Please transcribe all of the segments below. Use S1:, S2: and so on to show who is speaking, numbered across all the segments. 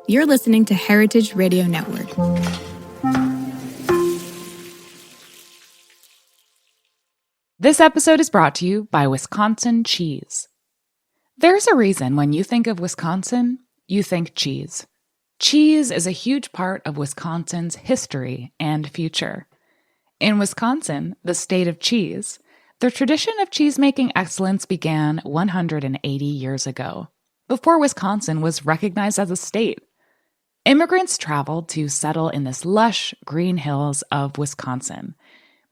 S1: You're listening to Heritage Radio Network.
S2: This episode is brought to you by Wisconsin Cheese. There's a reason when you think of Wisconsin, you think cheese. Cheese is a huge part of Wisconsin's history and future. In Wisconsin, the state of cheese, the tradition of cheese-making excellence began 180 years ago, before Wisconsin was recognized as a state. Immigrants traveled to settle in this lush green hills of Wisconsin,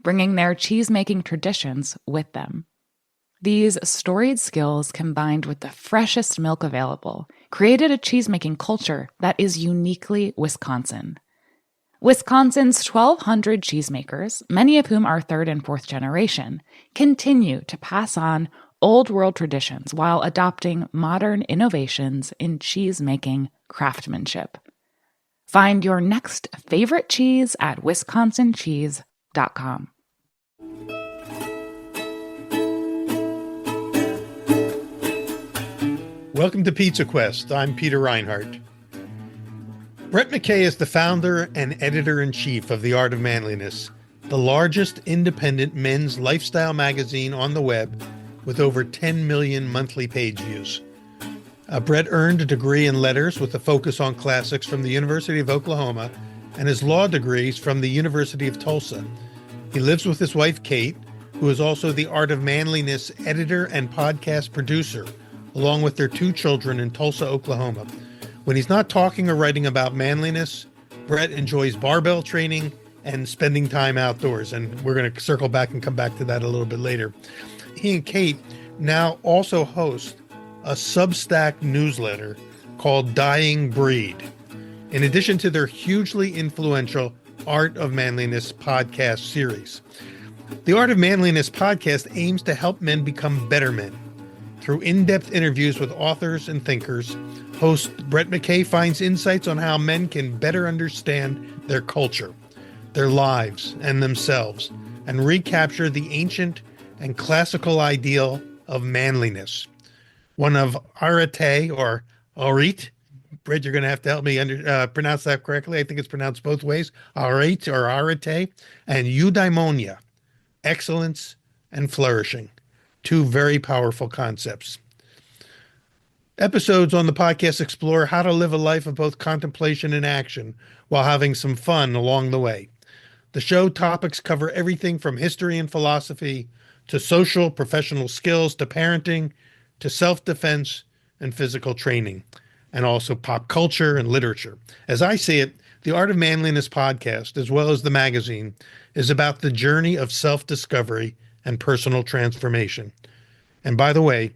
S2: bringing their cheese-making traditions with them. These storied skills, combined with the freshest milk available, created a cheese-making culture that is uniquely Wisconsin. Wisconsin's 1,200 cheesemakers, many of whom are third and fourth generation, continue to pass on old world traditions while adopting modern innovations in cheese-making craftsmanship. Find your next favorite cheese at wisconsincheese.com.
S3: Welcome to Pizza Quest. I'm Peter Reinhardt. Brett McKay is the founder and editor-in-chief of The Art of Manliness, the largest independent men's lifestyle magazine on the web with over 10 million monthly page views. Brett earned a degree in letters with a focus on classics from the University of Oklahoma and his law degrees from the University of Tulsa. He lives with his wife, Kate, who is also the Art of Manliness editor and podcast producer, along with their 2 children in Tulsa, Oklahoma. When he's not talking or writing about manliness, Brett enjoys barbell training and spending time outdoors. And we're going to circle back and come back to that a little bit later. He and Kate now also host a Substack newsletter called Dying Breed, in addition to their hugely influential Art of Manliness podcast series. The Art of Manliness podcast aims to help men become better men. Through in-depth interviews with authors and thinkers, host Brett McKay finds insights on how men can better understand their culture, their lives, and themselves, and recapture the ancient and classical ideal of manliness. One of arete or arit, Brett, you're going to have to help me pronounce that correctly. I think it's pronounced both ways, arete or arete, and eudaimonia, excellence and flourishing. 2 very powerful concepts. Episodes on the podcast explore how to live a life of both contemplation and action while having some fun along the way. The show topics cover everything from history and philosophy to social, professional skills, to parenting, to self-defense and physical training, and also pop culture and literature. As I see it, the Art of Manliness podcast, as well as the magazine, is about the journey of self-discovery and personal transformation. And by the way,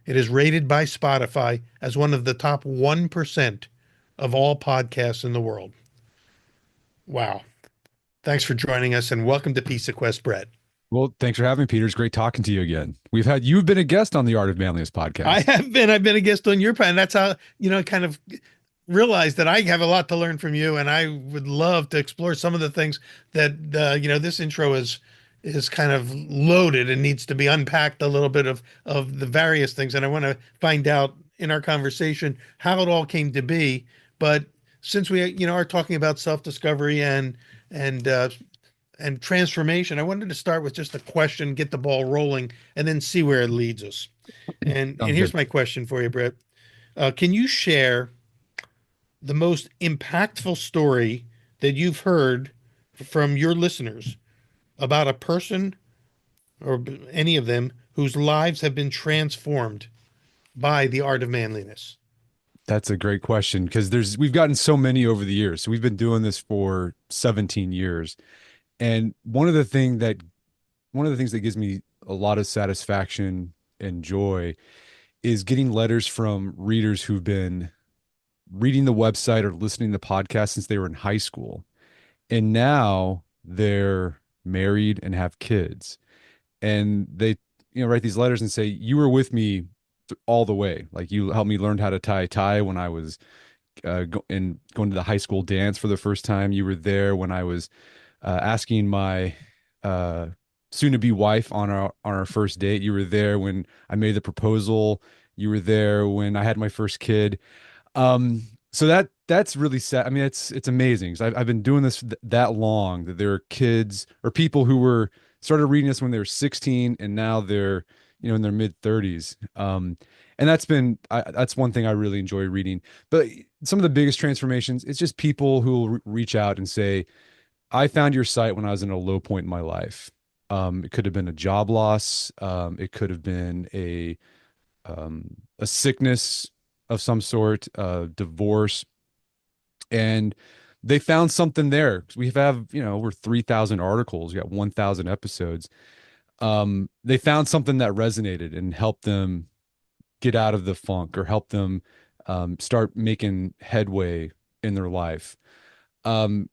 S3: it is rated by Spotify as one of the top 1% of all podcasts in the world. Wow. Thanks for joining us, and welcome to Pizza Quest, Brett.
S4: Well, thanks for having me, Peter. It's great talking to you again. You've been a guest on the Art of Manliness podcast.
S3: I have been. I've been a guest on your podcast, and that's how, kind of realized that I have a lot to learn from you, and I would love to explore some of the things that, this intro is kind of loaded and needs to be unpacked a little bit of the various things. And I want to find out in our conversation how it all came to be. But since we, are talking about self-discovery and transformation, I wanted to start with just a question, get the ball rolling, and then see where it leads us. And here's my question for you, Brett. Can you share the most impactful story that you've heard from your listeners about a person or any of them whose lives have been transformed by the Art of Manliness?
S4: That's a great question, because we've gotten so many over the years. So we've been doing this for 17 years. And one of the things that gives me a lot of satisfaction and joy is getting letters from readers who've been reading the website or listening to podcasts since they were in high school. And now they're married and have kids. And they, write these letters and say, you were with me all the way. Like, you helped me learn how to tie a tie when I was going to the high school dance for the first time. You were there when I was asking my soon-to-be wife on our first date. You were there when I made the proposal. You were there when I had my first kid. So that's really sad. I mean, it's amazing. 'Cause I've been doing this that long that there are kids or people who were started reading this when they were 16 and now they're, in their mid 30s. And that's one thing I really enjoy reading. But some of the biggest transformations, it's just people who will reach out and say, I found your site when I was in a low point in my life. It could have been a job loss. It could have been a sickness of some sort, divorce, and they found something there. We have, over 3,000 articles. We got 1,000 episodes. They found something that resonated and helped them get out of the funk or help them start making headway in their life. Um,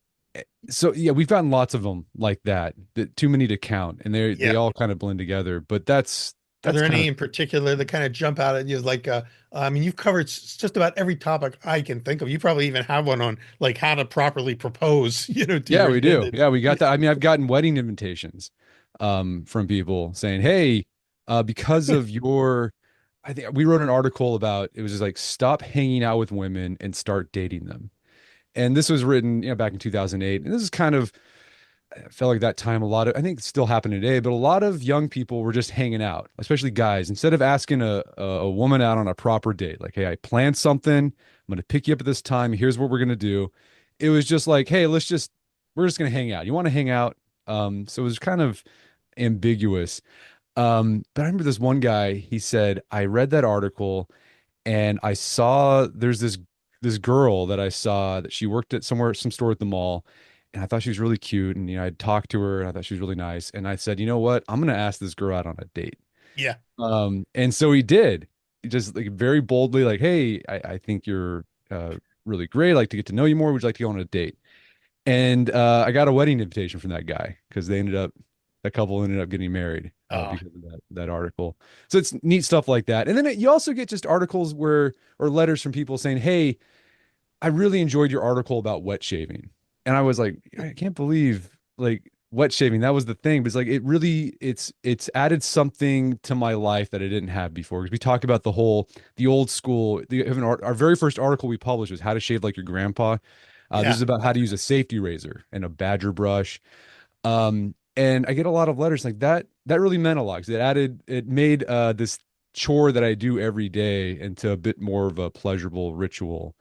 S4: so yeah, we've gotten lots of them like that too many to count, and they
S3: Yeah.
S4: all kind of blend together. But that's
S3: Are
S4: that's
S3: there
S4: kind
S3: any
S4: of
S3: in particular that kind of jump out at you? Like, I mean, you've covered just about every topic I can think of. You probably even have one on like how to properly propose, to
S4: Yeah,
S3: your
S4: we do.
S3: intended.
S4: Yeah, we got that. I mean, I've gotten wedding invitations from people saying, "Hey, because of your," I think we wrote an article about it was just like stop hanging out with women and start dating them. And this was written, back in 2008. And this is kind of I felt like that time a lot of I think it's still happening today, but a lot of young people were just hanging out, especially guys. Instead of asking a woman out on a proper date, like, hey, I planned something, I'm gonna pick you up at this time, here's what we're gonna do. It was just like, hey, we're just gonna hang out. You want to hang out? So it was kind of ambiguous. But I remember this one guy, he said, I read that article and I saw there's this girl that I saw that she worked at some store at the mall, and I thought she was really cute, and I'd talked to her and I thought she was really nice, and I said, you know what, I'm gonna ask this girl out on a date.
S3: Yeah.
S4: And so he did. He just like very boldly, like, hey, I think you're really great. I'd like to get to know you more. Would you like to go on a date? And I got a wedding invitation from that guy because that couple ended up getting married
S3: Oh,
S4: because of that article. So it's neat stuff like that. And then you also get just articles or letters from people saying, "Hey, I really enjoyed your article about wet shaving." And I was like, I can't believe like wet shaving. That was the thing. But it's like it's added something to my life that I didn't have before. Because we talk about the old school. Our very first article we published was how to shave like your grandpa. This
S3: yeah.
S4: is about how to use a safety razor and a badger brush. And I get a lot of letters like that. That really meant a lot 'cause it made this chore that I do every day into a bit more of a pleasurable ritual.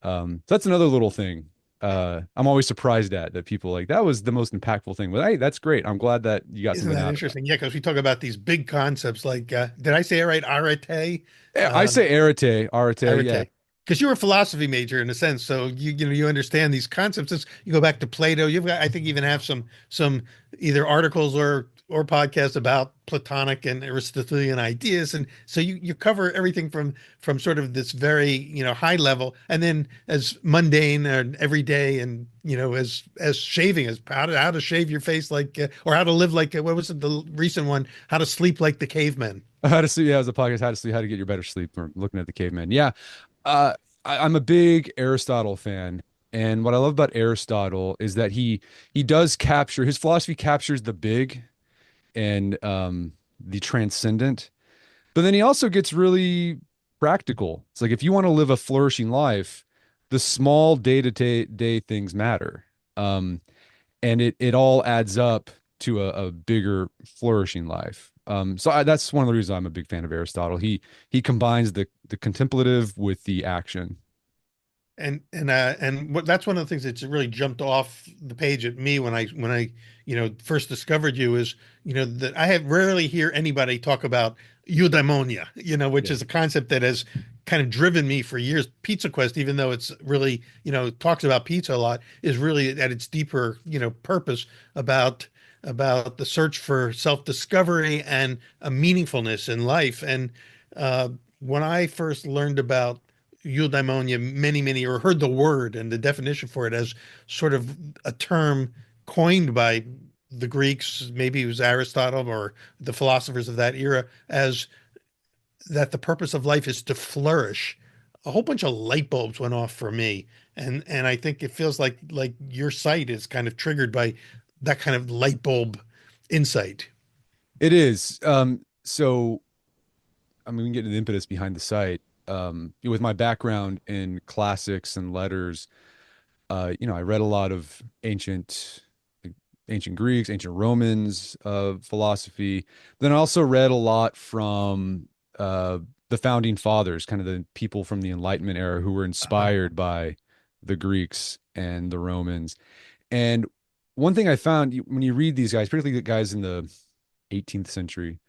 S4: So that's another little thing. I'm always surprised that people like that was the most impactful thing. But hey, that's great. I'm glad that you got
S3: Isn't
S4: something
S3: that
S4: out of that.
S3: interesting? Yeah, because we talk about these big concepts like, did I say it right? Arete?
S4: Yeah, I
S3: Um,
S4: say arate, yeah.
S3: Arete. Because you're a philosophy major in a sense, so you understand these concepts. You go back to Plato. You've got, I think, even have some either articles or podcasts about Platonic and Aristotelian ideas, and so you cover everything from sort of this very high level, and then as mundane and everyday, and as shaving, as how to shave your face like or how to live like what was it, the recent one, how to sleep like the cavemen.
S4: How to sleep, yeah, it was a podcast, how to sleep, how to get your better sleep, or looking at the caveman. Yeah. Uh, I'm a big Aristotle fan. And what I love about Aristotle is that he does capture his philosophy captures the big and the transcendent. But then he also gets really practical. It's like if you want to live a flourishing life, the small day-to-day things matter. Um, and it all adds up to a bigger flourishing life. That's one of the reasons I'm a big fan of Aristotle. He combines the contemplative with the action.
S3: And that's one of the things that's really jumped off the page at me when I first discovered you is that I have rarely hear anybody talk about eudaimonia, which
S4: Yeah.
S3: is a concept that has kind of driven me for years. Pizza Quest, even though it's really talks about pizza a lot, is really at its deeper purpose about the search for self-discovery and a meaningfulness in life. And uh, when I first learned about eudaimonia many or heard the word and the definition for it as sort of a term coined by the Greeks, maybe it was Aristotle or the philosophers of that era, as that the purpose of life is to flourish. A whole bunch of light bulbs went off for me, and I think it feels like your site is kind of triggered by that kind of light bulb insight.
S4: It is. So I mean, we can get into the impetus behind the site. with my background in classics and letters, I read a lot of ancient Greeks, ancient Romans, philosophy. Then I also read a lot from uh, the founding fathers, kind of the people from the Enlightenment era who were
S3: Uh-huh.
S4: inspired by the Greeks and the Romans. And one thing I found when you read these guys, particularly the guys in the 18th century,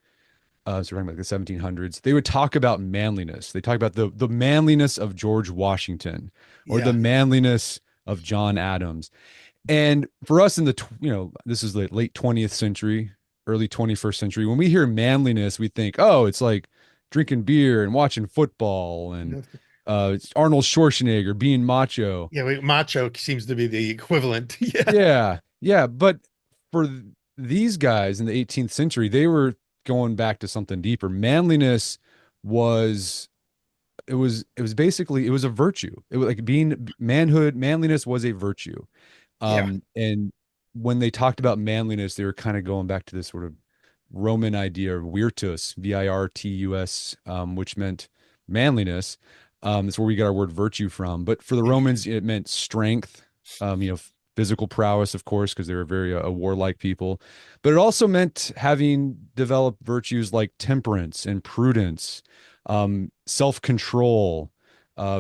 S4: so we're talking about the 1700s, they would talk about manliness. They talk about the manliness of George Washington or the
S3: Yeah.
S4: manliness of John Adams. And for us in this is the late 20th century, early 21st century, when we hear manliness, we think, oh, it's like drinking beer and watching football and it's Arnold Schwarzenegger being macho.
S3: Yeah, macho seems to be the equivalent. Yeah.
S4: Yeah. Yeah. But for these guys in the 18th century, they were going back to something deeper. Manliness was it was basically it was a virtue. It was like being manhood, manliness was a virtue.
S3: Yeah.
S4: And when they talked about manliness, they were kind of going back to this sort of Roman idea of virtus, virtus, which meant manliness. That's where we get our word virtue from. But for the Romans, it meant strength, physical prowess, of course, because they were very a warlike people. But it also meant having developed virtues like temperance and prudence, self-control,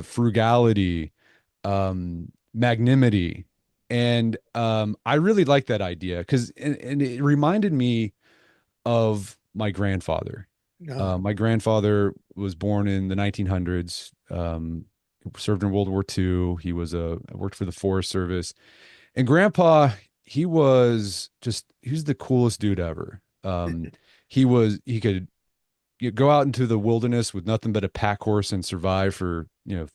S4: frugality, magnanimity. And I really like that idea because and it reminded me of my grandfather.
S3: No.
S4: My grandfather was born in the 1900s, served in World War II. He worked for the Forest Service. And Grandpa, he was the coolest dude ever. He could go out into the wilderness with nothing but a pack horse and survive for,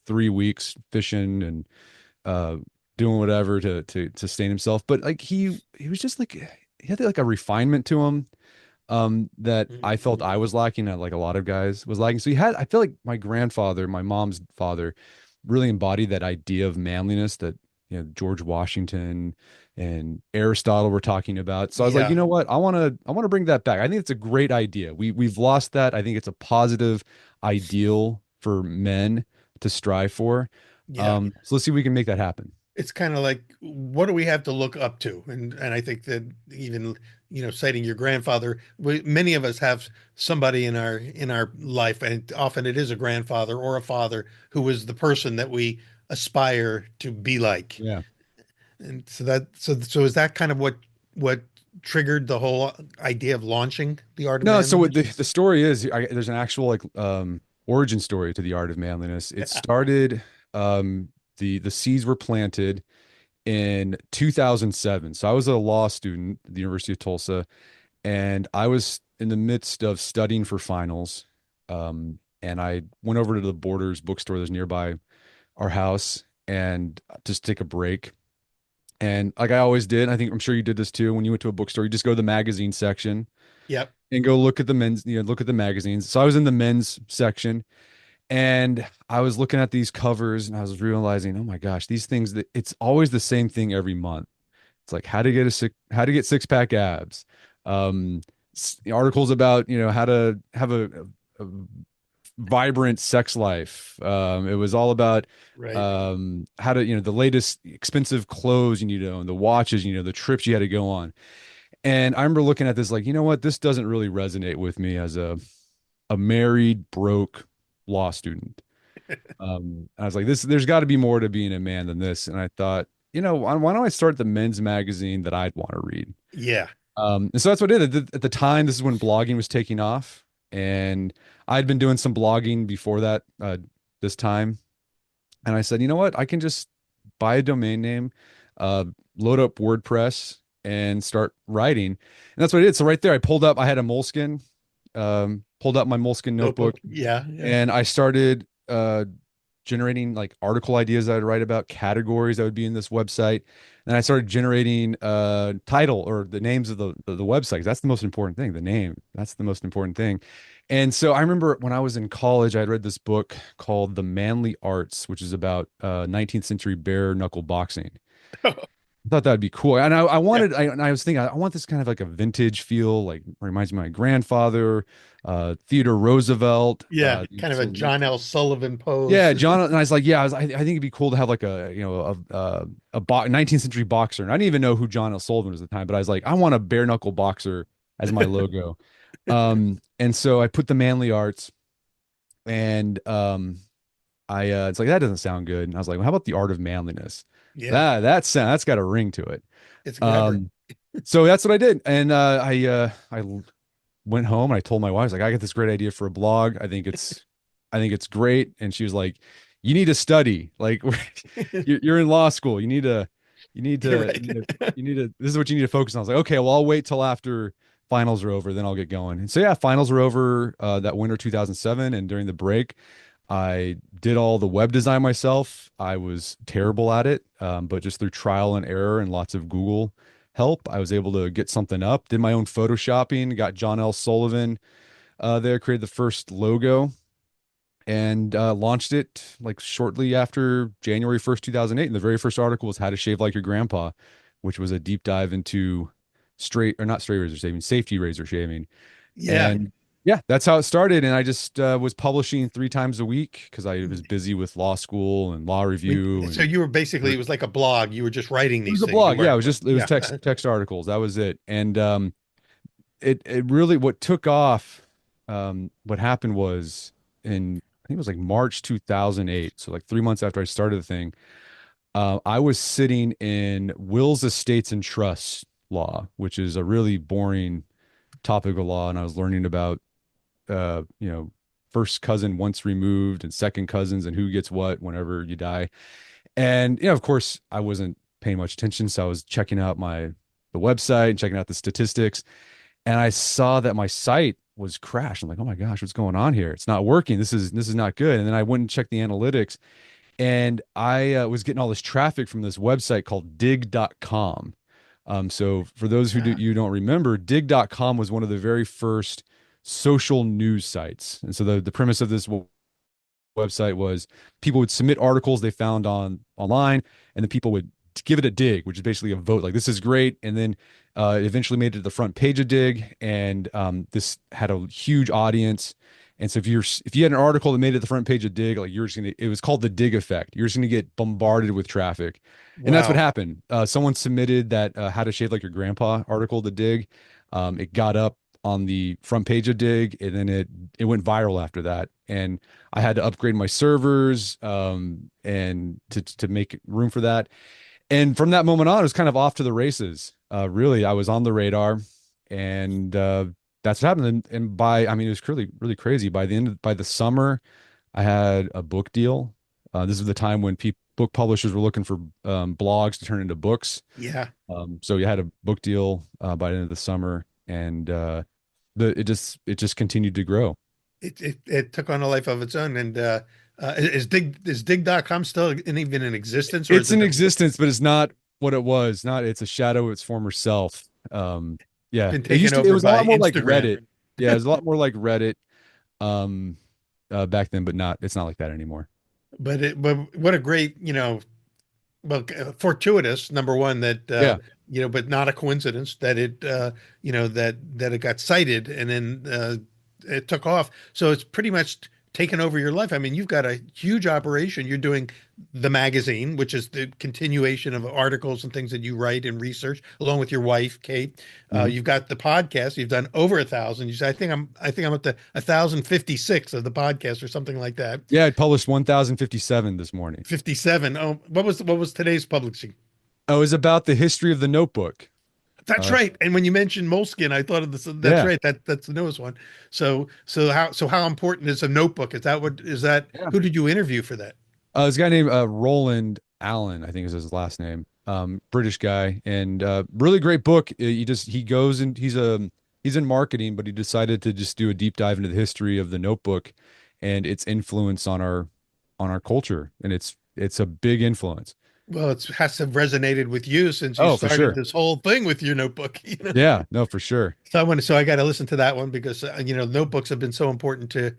S4: 3 weeks fishing and uh doing whatever to sustain himself. But like he was just like he had like a refinement to him that I felt I was lacking, that like a lot of guys was lacking. So I feel like my grandfather, my mom's father, really embodied that idea of manliness that George Washington and Aristotle were talking about. So I was like,
S3: Yeah.
S4: you know what? I want to bring that back. I think it's a great idea. We've lost that. I think it's a positive ideal for men to strive for.
S3: Yeah.
S4: So let's see if we can make that happen.
S3: It's kind of like, what do we have to look up to? And I think that even, citing your grandfather, many of us have somebody in our life, and often it is a grandfather or a father who is the person that we aspire to be like.
S4: Yeah.
S3: And so is that kind of what triggered the whole idea of launching the Art of
S4: No, so what
S3: Manliness?
S4: the story is, there's an actual like origin story to the Art of Manliness. It
S3: Yeah.
S4: started the seeds were planted in 2007. So I was a law student at the University of Tulsa, and I was in the midst of studying for finals. And I went over to the Borders bookstore that's nearby our house and just take a break. And like I always did, I think I'm sure you did this too. When you went to a bookstore, you just go to the magazine section
S3: Yep.
S4: and go look at the men's, look at the magazines. So I was in the men's section and I was looking at these covers and I was realizing, oh my gosh, these things that it's always the same thing every month. It's like how to get six pack abs, articles about how to have a vibrant sex life. It was all about
S3: Right.
S4: how to the latest expensive clothes you need to own, the watches, the trips you had to go on. And I remember looking at this like, you know what, this doesn't really resonate with me as a married broke law student. I was like, there's got to be more to being a man than this. And I thought, why don't I start the men's magazine that I'd want to read?
S3: Yeah.
S4: And so that's what I did. At the time, this is when blogging was taking off. And I'd been doing some blogging before that, this time. And I said, you know what? I can just buy a domain name, uh, load up WordPress and start writing. And that's what I did. So right there, I had a Moleskine, pulled out my Moleskine
S3: Notebook.
S4: notebook,
S3: Yeah. Yeah.
S4: and I started generating like article ideas that I'd write about, categories that would be in this website. And I started generating title or the names of the websites. That's the most important thing, the name. That's the most important thing. And so I remember when I was in college, I'd read this book called The Manly Arts, which is about 19th century bare knuckle boxing. I thought that'd be cool. And I
S3: Yeah.
S4: wanted, I was thinking, I want this kind of like a vintage feel, like reminds me of my grandfather, Theodore Roosevelt.
S3: Yeah, kind of a
S4: So
S3: John L. Sullivan pose.
S4: yeah, John, and I was like, yeah, I think it'd be cool to have like a, you know, a 19th century boxer. And I didn't even know who John L. Sullivan was at the time, but I was like, I want a bare knuckle boxer as my logo. And so I put the manly arts, and it's like that doesn't sound good. And I was like, well, how about the art of manliness?
S3: Yeah,
S4: That's got a ring to it.
S3: it's clever.
S4: Um, so that's what I did, and I went home and I told my wife, I was like, I got this great idea for a blog. I think it's great. And she was like, you need to study. Like you're in law school. You need
S3: You're
S4: to,
S3: right.
S4: this is what you need to focus on. I was like, okay, well, I'll wait till after finals are over, then I'll get going. And so, yeah, finals were over that winter 2007. And during the break, I did all the web design myself. I was terrible at it, but just through trial and error and lots of Google help, I was able to get something up. Did my own photoshopping, got John L. Sullivan there, created the first logo, and launched it like shortly after January 1st, 2008. And the very first article was How to Shave Like Your Grandpa, which was a deep dive into not straight razor shaving, safety razor shaving.
S3: Yeah.
S4: And yeah, that's how it started. And I just was publishing 3 times a week because I was busy with law school and law review.
S3: So
S4: And
S3: you were basically, it was like a blog. You were just writing
S4: it was
S3: these
S4: a
S3: things. You
S4: blog. Yeah,
S3: weren't,
S4: it was
S3: yeah.
S4: text articles. That was it. And it really, what took off, what happened was, I think it was like March 2008. So like 3 months after I started the thing, I was sitting in wills, estates, and trusts law, which is a really boring topic of law. And I was learning about, you know, first cousin once removed and second cousins and who gets what whenever you die. And, you know, of course, I wasn't paying much attention. So I was checking out the website and checking out the statistics. And I saw that my site was crashed. I'm like, oh my gosh, what's going on here? It's not working. This is not good. And then I went and checked the analytics, and I was getting all this traffic from this website called dig.com. So for those who you don't remember, dig.com was one of the very first social news sites. And so the premise of this website was people would submit articles they found online, and then people would give it a dig, which is basically a vote, like this is great. And then it eventually made it to the front page of Dig, and this had a huge audience. And so if you had an article that made it to the front page of Dig, like it was called the Dig effect. You're just gonna get bombarded with traffic, and that's what
S3: Wow.
S4: happened. Someone submitted that How to Shave Like Your Grandpa article to Dig. It got up on the front page of Dig, and then it went viral after that. And I had to upgrade my servers, and to make room for that. And from that moment on, it was kind of off to the races. Really, I was on the radar, and that's what happened. And I mean, it was really, really crazy. By the summer, I had a book deal. This was the time when book publishers were looking for blogs to turn into books.
S3: Yeah.
S4: So you had a book deal by the end of the summer, and it just continued to grow.
S3: It took on a life of its own. And is dig.com still even in existence, or is
S4: It's
S3: it
S4: in existence, but it's not what it was. Not It's a shadow of its former self. Yeah,
S3: been taken
S4: it
S3: over
S4: was a
S3: by
S4: lot more like
S3: Instagram?
S4: Reddit. Yeah, it was a lot more like Reddit um back then, but it's not like that anymore.
S3: But what a great, well, fortuitous, number one, that
S4: Yeah.
S3: but not a coincidence that that it got cited, and then it took off. So it's pretty much taken over your life. I mean, you've got a huge operation. You're doing the magazine, which is the continuation of articles and things that you write and research, along with your wife, Kate.
S4: Mhm.
S3: You've got the podcast. You've done over 1,000. You say, I think I'm up to 1,056 of the podcast or something like that.
S4: Yeah, I published 1057 this morning.
S3: 57. Oh, what was today's publishing?
S4: Oh, it was about the history of the notebook.
S3: That's
S4: Uh
S3: right. And when you mentioned Moleskine, I thought of this. That's
S4: yeah.
S3: right. That's the newest one. So how important is a notebook? Is that
S4: Yeah.
S3: who did you interview for that?
S4: This guy named Roland Allen, I think is his last name. British guy, and really great book. He goes and he's in marketing, but he decided to just do a deep dive into the history of the notebook and its influence on our culture, and it's a big influence.
S3: Well, it has to have resonated with you since you
S4: Oh, for
S3: started
S4: sure.
S3: this whole thing with your notebook.
S4: Yeah, no, for sure.
S3: So I got to listen to that one because notebooks have been so important to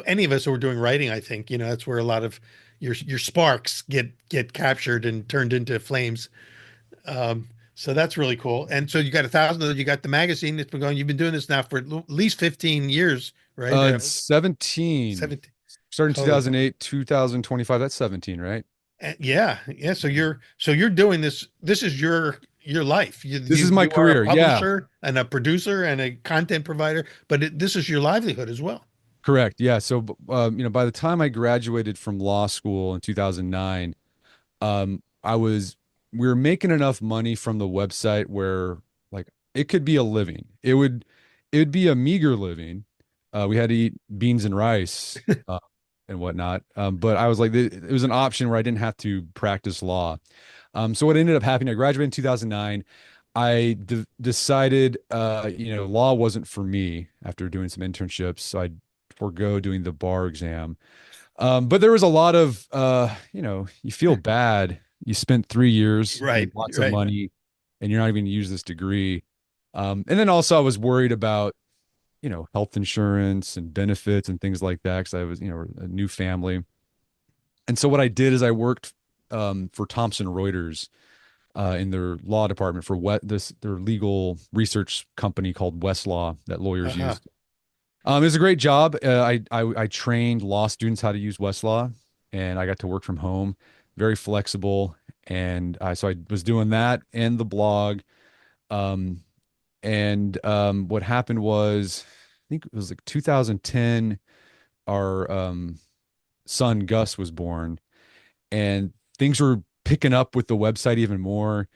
S3: any of us who are doing writing. I think that's where a lot of your sparks get captured and turned into flames. Um, So that's really cool. And so you got 1,000. You got the magazine. It's been going. You've been doing this now for at least 15 years, right?
S4: It's 17.
S3: 17.
S4: Starting
S3: Holy.
S4: 2008, 2025. That's 17, right?
S3: Yeah, yeah. So you're doing this. This is your life. You
S4: This is
S3: you
S4: my
S3: you are a
S4: career. Yeah,
S3: publisher and a producer and a content provider, but this is your livelihood as well.
S4: correct. Yeah. So, by the time I graduated from law school in 2009, I was we were making enough money from the website where like it could be a living. It would be a meager living. We had to eat beans and rice and whatnot. But I was like, it was an option where I didn't have to practice law. So what ended up happening, I graduated in 2009. I decided, law wasn't for me after doing some internships. So I forego doing the bar exam. But there was a lot of, you feel bad. You spent 3 years,
S3: Right,
S4: made lots of
S3: right.
S4: money, and you're not even going to use this degree. And then also I was worried about, health insurance and benefits and things like that because I was, a new family. And so what I did is I worked for Thomson Reuters in their law department for their legal research company called Westlaw that lawyers
S3: Uh-huh.
S4: use. It was a great job. I trained law students how to use Westlaw, and I got to work from home, very flexible. And so I was doing that and the blog. Um, and what happened was, I think it was like 2010, our son Gus was born, and things were picking up with the website even more.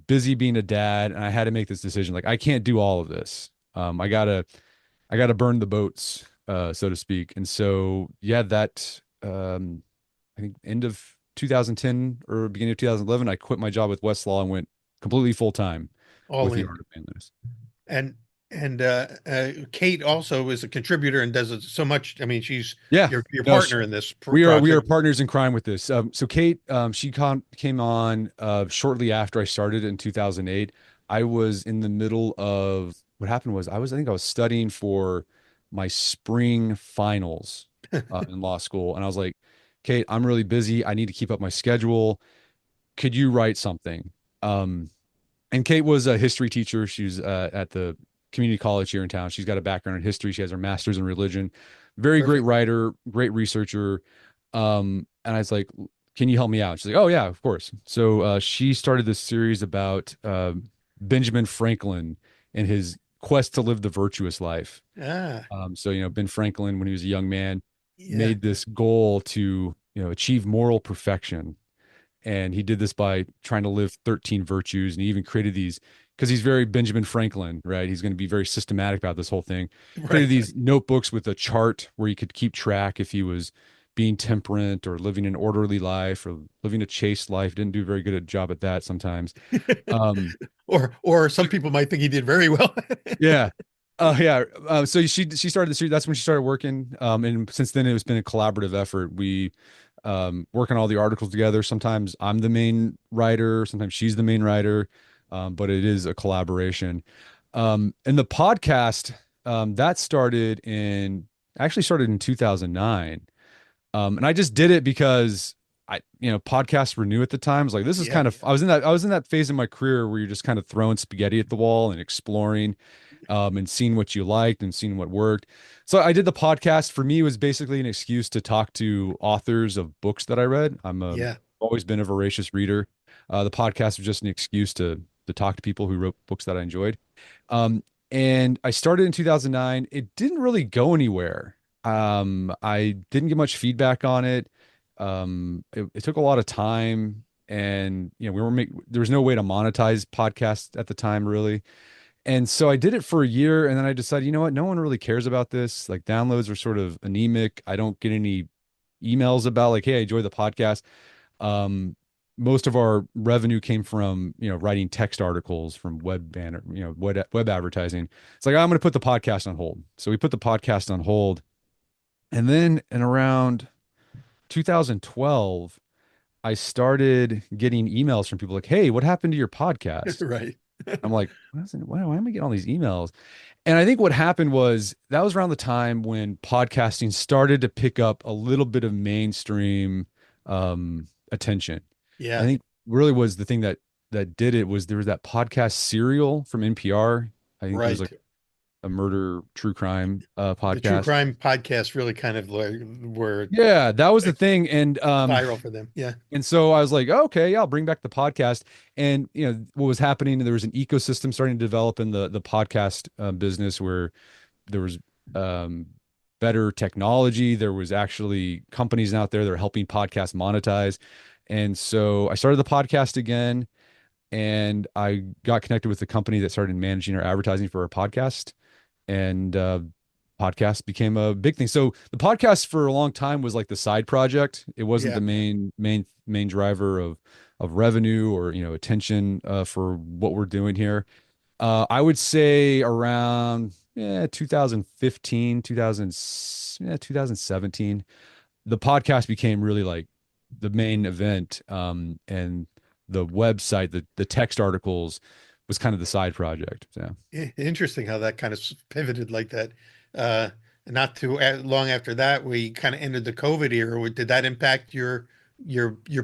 S4: Busy being a dad, and I had to make this decision. Like, I can't do all of this. I gotta burn the boats, so to speak. And so, yeah, that I think end of 2010 or beginning of 2011, I quit my job with Westlaw and went completely full time
S3: All
S4: with the
S3: in.
S4: Art of Manliness.
S3: And Kate also is a contributor and does it so much. I mean, she's
S4: Yeah,
S3: your
S4: no,
S3: partner in this
S4: we are
S3: project.
S4: partners in crime with this. So Kate, she came on shortly after I started in 2008. I was in the middle of what happened was I think I was studying for my spring finals in law school, and I was like, Kate, I'm really busy. I need to keep up my schedule. Could you write something? Um, and Kate was a history teacher. She was at the community college here in town. She's got a background in history. She has her master's in religion. Very great
S3: Perfect.
S4: writer, great researcher. And I was like, "Can you help me out?" She's like, "Oh yeah, of course." So she started this series about Benjamin Franklin and his quest to live the virtuous life.
S3: Ah,
S4: So Ben Franklin, when he was a young man,
S3: yeah.
S4: made this goal to achieve moral perfection, and he did this by trying to live 13 virtues. And he even created these because he's very Benjamin Franklin, right? He's going to be very systematic about this whole thing. Created
S3: Right.
S4: these notebooks with a chart where he could keep track if he was being temperate or living an orderly life or living a chaste life. Didn't do a very good a job at that sometimes. Um,
S3: Or some people might think he did very well.
S4: yeah. Yeah. So she started the series. That's when she started working. And since then, it's been a collaborative effort. We work on all the articles together. Sometimes I'm the main writer. Sometimes she's the main writer. But it is a collaboration. And the podcast that actually started in 2009. And I just did it because podcasts were new at the time. I was like, this is
S3: Yeah.
S4: kind of, I was in that phase in my career where you're just kind of throwing spaghetti at the wall and exploring, and seeing what you liked and seeing what worked. So I did the podcast. For me, it was basically an excuse to talk to authors of books that I read.
S3: Yeah.
S4: Always been a voracious reader. The podcast was just an excuse to talk to people who wrote books that I enjoyed. Um, and I started in 2009. It didn't really go anywhere. I didn't get much feedback on it. It took a lot of time, and there was no way to monetize podcasts at the time, really. And so I did it for a year, and then I decided, you know what? No one really cares about this. Like, downloads are sort of anemic. I don't get any emails about like, hey, I enjoyed the podcast. Um, Most of our revenue came from, writing text articles from web advertising. It's like, I'm going to put the podcast on hold. So we put the podcast on hold. And then in around 2012, I started getting emails from people like, hey, what happened to your podcast?
S3: Right.
S4: I'm like, why am I getting all these emails? And I think what happened was that was around the time when podcasting started to pick up a little bit of mainstream attention. I
S3: Yeah.
S4: think really was the thing that that did it was there was that podcast Serial from NPR. I think it was
S3: Right.
S4: like a murder true crime
S3: The true
S4: podcast.
S3: crime podcasts really kind of like were
S4: Yeah, that was the thing. And
S3: viral for them. Yeah.
S4: so I was like, oh, okay, yeah, I'll bring back the podcast. And what was happening, there was an ecosystem starting to develop in the podcast business where there was um better technology. There was actually companies out there that are helping podcasts monetize. And so I started the podcast again, and I got connected with the company that started managing our advertising for our podcast. And podcast became a big thing. So the podcast for a long time was like the side project. It wasn't
S3: Yeah.
S4: the main driver of revenue or attention for what we're doing here. I would say around 2015, 2017, the podcast became really like the main event. And the website, the text articles was kind of the side project. So.
S3: Interesting how that kind of pivoted like that. Uh, Not too long after that, we kind of entered the COVID era. Did that impact your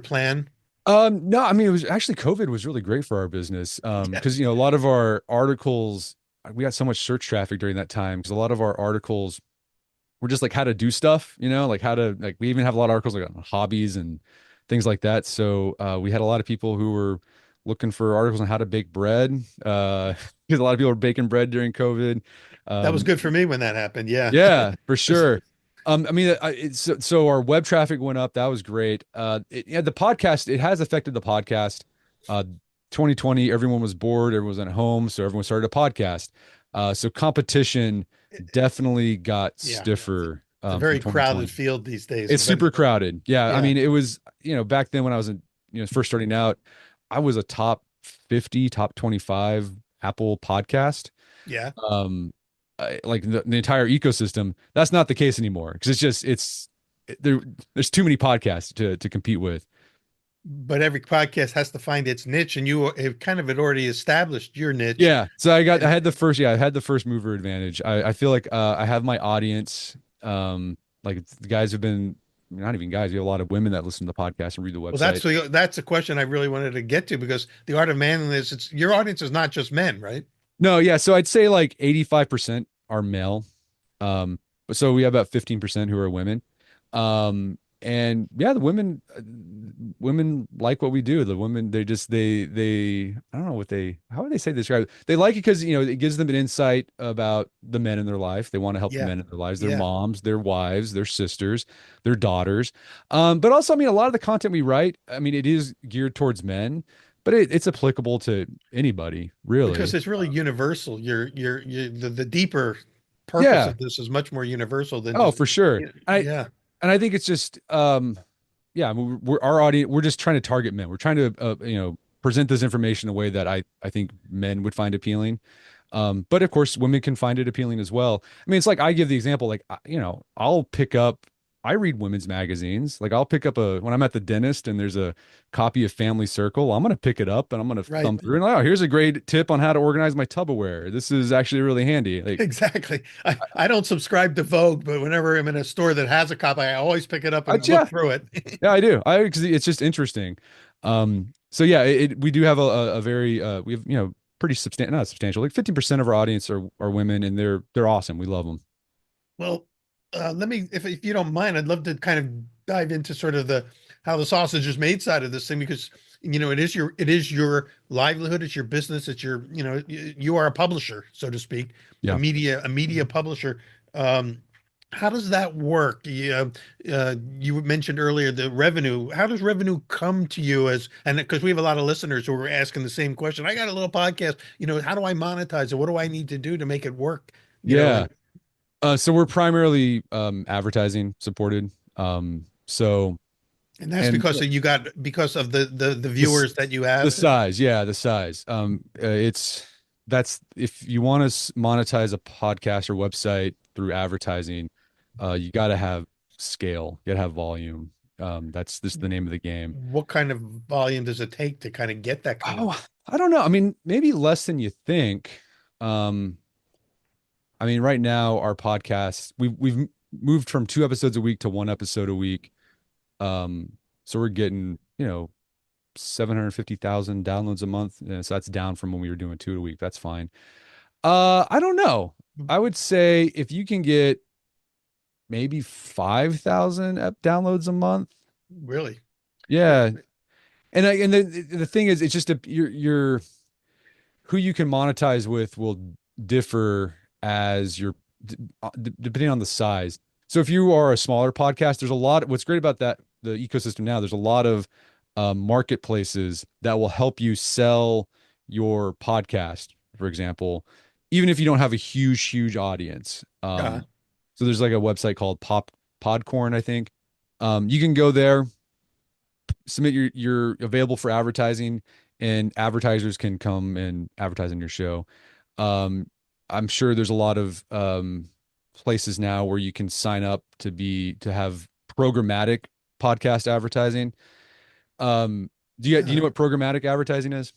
S3: plan?
S4: No, I mean, it was actually COVID was really great for our business.
S3: Yeah.
S4: Because a lot of our articles, we got so much search traffic during that time because a lot of our articles were just like how to do stuff, like how to like we even have a lot of articles like on hobbies and things like that. So we had a lot of people who were looking for articles on how to bake bread. Because a lot of people were baking bread during COVID.
S3: That was
S4: Um,
S3: good for me when that happened. Yeah.
S4: yeah, for
S3: Just-
S4: sure. I mean, so our web traffic went up. That was great. Yeah, the podcast, it has affected the podcast. Uh, 2020, everyone was bored, everyone was at home, so everyone started a podcast. So competition definitely got
S3: yeah.
S4: stiffer
S3: It's a
S4: from
S3: very crowded
S4: 2020.
S3: field these days.
S4: It's
S3: But
S4: super crowded. Yeah, I
S3: yeah,
S4: mean, it was, back then when I was first starting out, I was a top 50, top 25 Apple podcast.
S3: yeah.
S4: um like the entire ecosystem. That's not the case anymore because there's too many podcasts to compete with.
S3: But every podcast has to find its niche, and you have kind of had already established your niche.
S4: Yeah, so I
S3: And
S4: had the first mover advantage. I feel like I have my audience. Like the guys have been, not even guys, we have a lot of women that listen to the podcast and read the
S3: well,
S4: website.
S3: that's a question I really wanted to get to because the art of manliness. It's your audience is not just men, right?
S4: No, yeah, so I'd say like 85% are male. But so we have about 15% who are women. And yeah, the women like what we do. The women, they I don't know how would they say describe it? They like it because it gives them an insight about the men in their life. They want to help the
S3: Yeah,
S4: men in their lives, their
S3: yeah.
S4: moms, their wives, their sisters, their daughters. But also, I mean, a lot of the content we write, I mean, it is geared towards men, but it's applicable to anybody,
S3: Because
S4: really.
S3: it's really universal. The deeper purpose
S4: Yeah.
S3: of this is much more universal than
S4: Oh,
S3: just
S4: for sure.
S3: yeah.
S4: And I think it's just yeah, I mean, we're our audience, we're just trying to target men. We're trying to present this information in a way that I think men would find appealing. But of course, women can find it appealing as well. I mean, it's like I give the example, like I'll pick up. I read women's magazines. Like I'll pick up when I'm at the dentist and there's a copy of Family Circle. I'm gonna pick it up and I'm gonna
S3: Right.
S4: thumb through and oh, here's a great tip on how to organize my Tupperware. This is actually really handy. Like,
S3: Exactly. I don't subscribe to Vogue, but whenever I'm in a store that has a copy, I always pick it up and look
S4: yeah,
S3: through it.
S4: yeah, I do. Because it's just interesting. So yeah, we do have a very we have pretty substantial, not substantial, like 15% of our audience are women, and they're awesome. We love them.
S3: Well, let me, if you don't mind, I'd love to kind of dive into sort of the how the sausage is made side of this thing because it is your livelihood, it's your business, it's your you are a publisher, so to speak,
S4: Yeah.
S3: a media publisher. How does that work? You mentioned earlier the revenue. How does revenue come to you and because we have a lot of listeners who are asking the same question. I got a little podcast, how do I monetize it? What do I need to do to make it work?
S4: Yeah.
S3: And
S4: So we're primarily advertising supported. So
S3: that's
S4: and
S3: because of the
S4: this
S3: viewers that you
S4: the
S3: have.
S4: size, yeah, the size. That's if you want to monetize a podcast or website through advertising, you got to have scale, you got to have volume. That's just the name of the game.
S3: What kind of volume does it take to kind of get that kind of?
S4: Oh, I don't know. I mean, maybe less than you think. Um, I mean, right now our podcast, we've moved from 2 episodes a week to 1 episode a week. So we're getting, 750,000 downloads a month. So that's down from when we were doing two a week. That's fine. I don't know. I would say if you can get maybe 5,000 downloads a month.
S3: Really? Yeah.
S4: Yeah. And the thing is, it's just you're who you can monetize with will differ as your depending on the size. So if you are a smaller podcast, there's a lot. What's great about that the ecosystem now, there's a lot of marketplaces that will help you sell your podcast, for example, even if you don't have a huge audience.
S3: Uh,
S4: So there's like a website called Podcorn, I think. You can go there, submit your available for advertising, and advertisers can come and advertise on your show. Um, I'm sure there's a lot of places now where you can sign up to have programmatic podcast advertising. Um, do you
S3: uh,
S4: know what programmatic advertising is?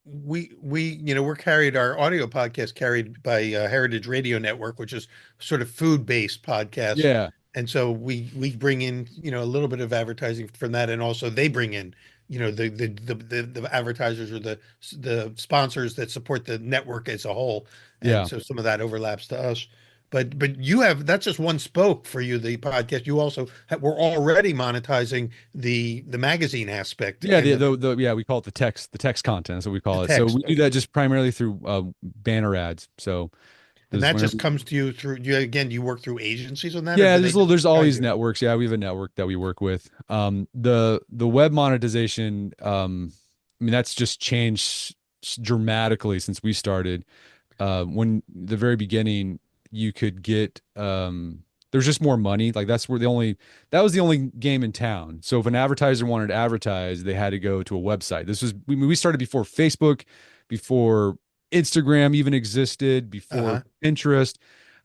S3: we're carried our audio podcast carried by Heritage Radio Network, which is sort of food based podcast,
S4: Yeah,
S3: and so we bring in a little bit of advertising from that, and also they bring in the advertisers or the sponsors that support the network as a whole, and
S4: yeah.
S3: so some of that overlaps to us. But you have that's just one spoke for you, the podcast. You also we're already monetizing the magazine aspect
S4: Yeah,
S3: and
S4: yeah, we call it the text content. That's what we
S3: the
S4: call it. So
S3: text.
S4: we do that just primarily through banner ads. So
S3: And
S4: there's
S3: that
S4: whenever
S3: just comes to you through you again, you work through agencies on that, or
S4: Yeah,
S3: do they just
S4: there's
S3: guide
S4: always
S3: you?
S4: networks. Yeah, we have a network that we work with. The web monetization, I mean, that's just changed dramatically since we started. When the very beginning, you could get there's just more money. Like that was the only game in town. So if an advertiser wanted to advertise, they had to go to a website. We started before Facebook, before Instagram even existed, before
S3: Uh-huh.
S4: Pinterest.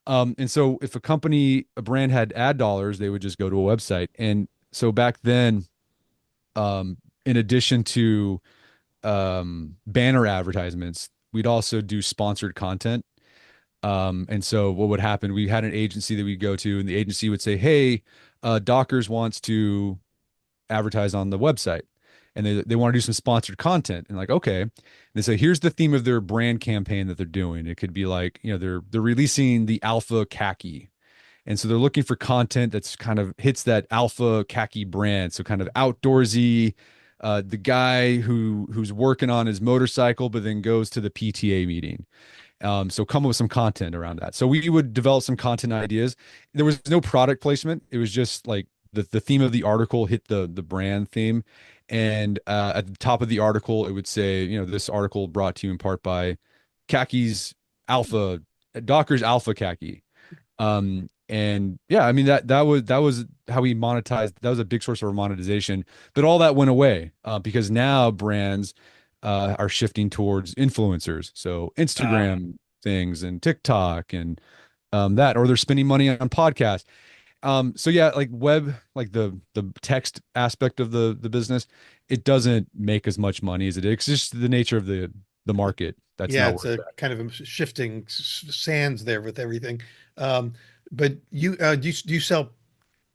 S4: And so if a brand had ad dollars, they would just go to a website. And so back then, in addition to banner advertisements, we'd also do sponsored content. And so what would happen, we had an agency that we'd go to, and the agency would say, hey, Dockers wants to advertise on the website. And they want to do some sponsored content. And like, okay. And they say, here's the theme of their brand campaign that they're doing. It could be like, they're releasing the alpha khaki. And so they're looking for content that's kind of hits that alpha khaki brand. So kind of outdoorsy, the guy who's working on his motorcycle, but then goes to the PTA meeting. So come up with some content around that. So we would develop some content ideas. There was no product placement. It was just like the theme of the article hit the brand theme. And at the top of the article, it would say, this article brought to you in part by Khakis Alpha, Dockers Alpha Khaki. And yeah, I mean that was how we monetized. That was a big source of our monetization. But all that went away because now brands are shifting towards influencers. So
S3: Ah,
S4: Instagram things and TikTok and that, or they're spending money on podcasts. So yeah, like web, like the text aspect of the business, it doesn't make as much money as it is. It's just the nature of the market. That's
S3: yeah,
S4: not
S3: it's
S4: where it's
S3: a
S4: at.
S3: kind of a shifting sands there with everything. Um, but you do you sell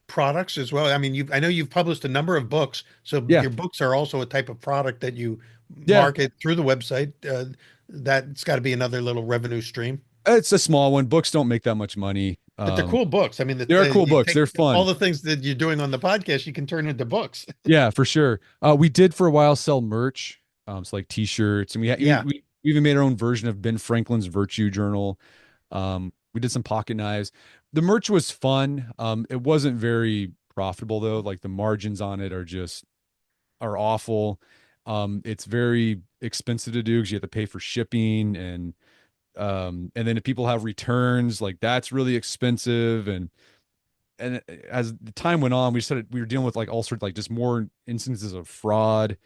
S3: products as well? I mean, I know you've published a number of books, so
S4: Yeah,
S3: your books are also a type of product that you
S4: yeah.
S3: market through the website. That's got to be another little revenue stream.
S4: It's a small one. Books don't make that much money.
S3: But they're cool books. I mean,
S4: They are cool
S3: you
S4: books.
S3: take
S4: They're
S3: all
S4: fun.
S3: the things that you're doing on the podcast, you can turn into books.
S4: Yeah, for sure. We did for a while sell merch, so like T-shirts, and
S3: Yeah,
S4: we even made our own version of Ben Franklin's Virtue Journal. We did some pocket knives. The merch was fun. It wasn't very profitable though. Like the margins on it are awful. It's very expensive to do because you have to pay for shipping and then if people have returns, like that's really expensive and as the time went on, we were dealing with like all sorts like just more instances of fraud.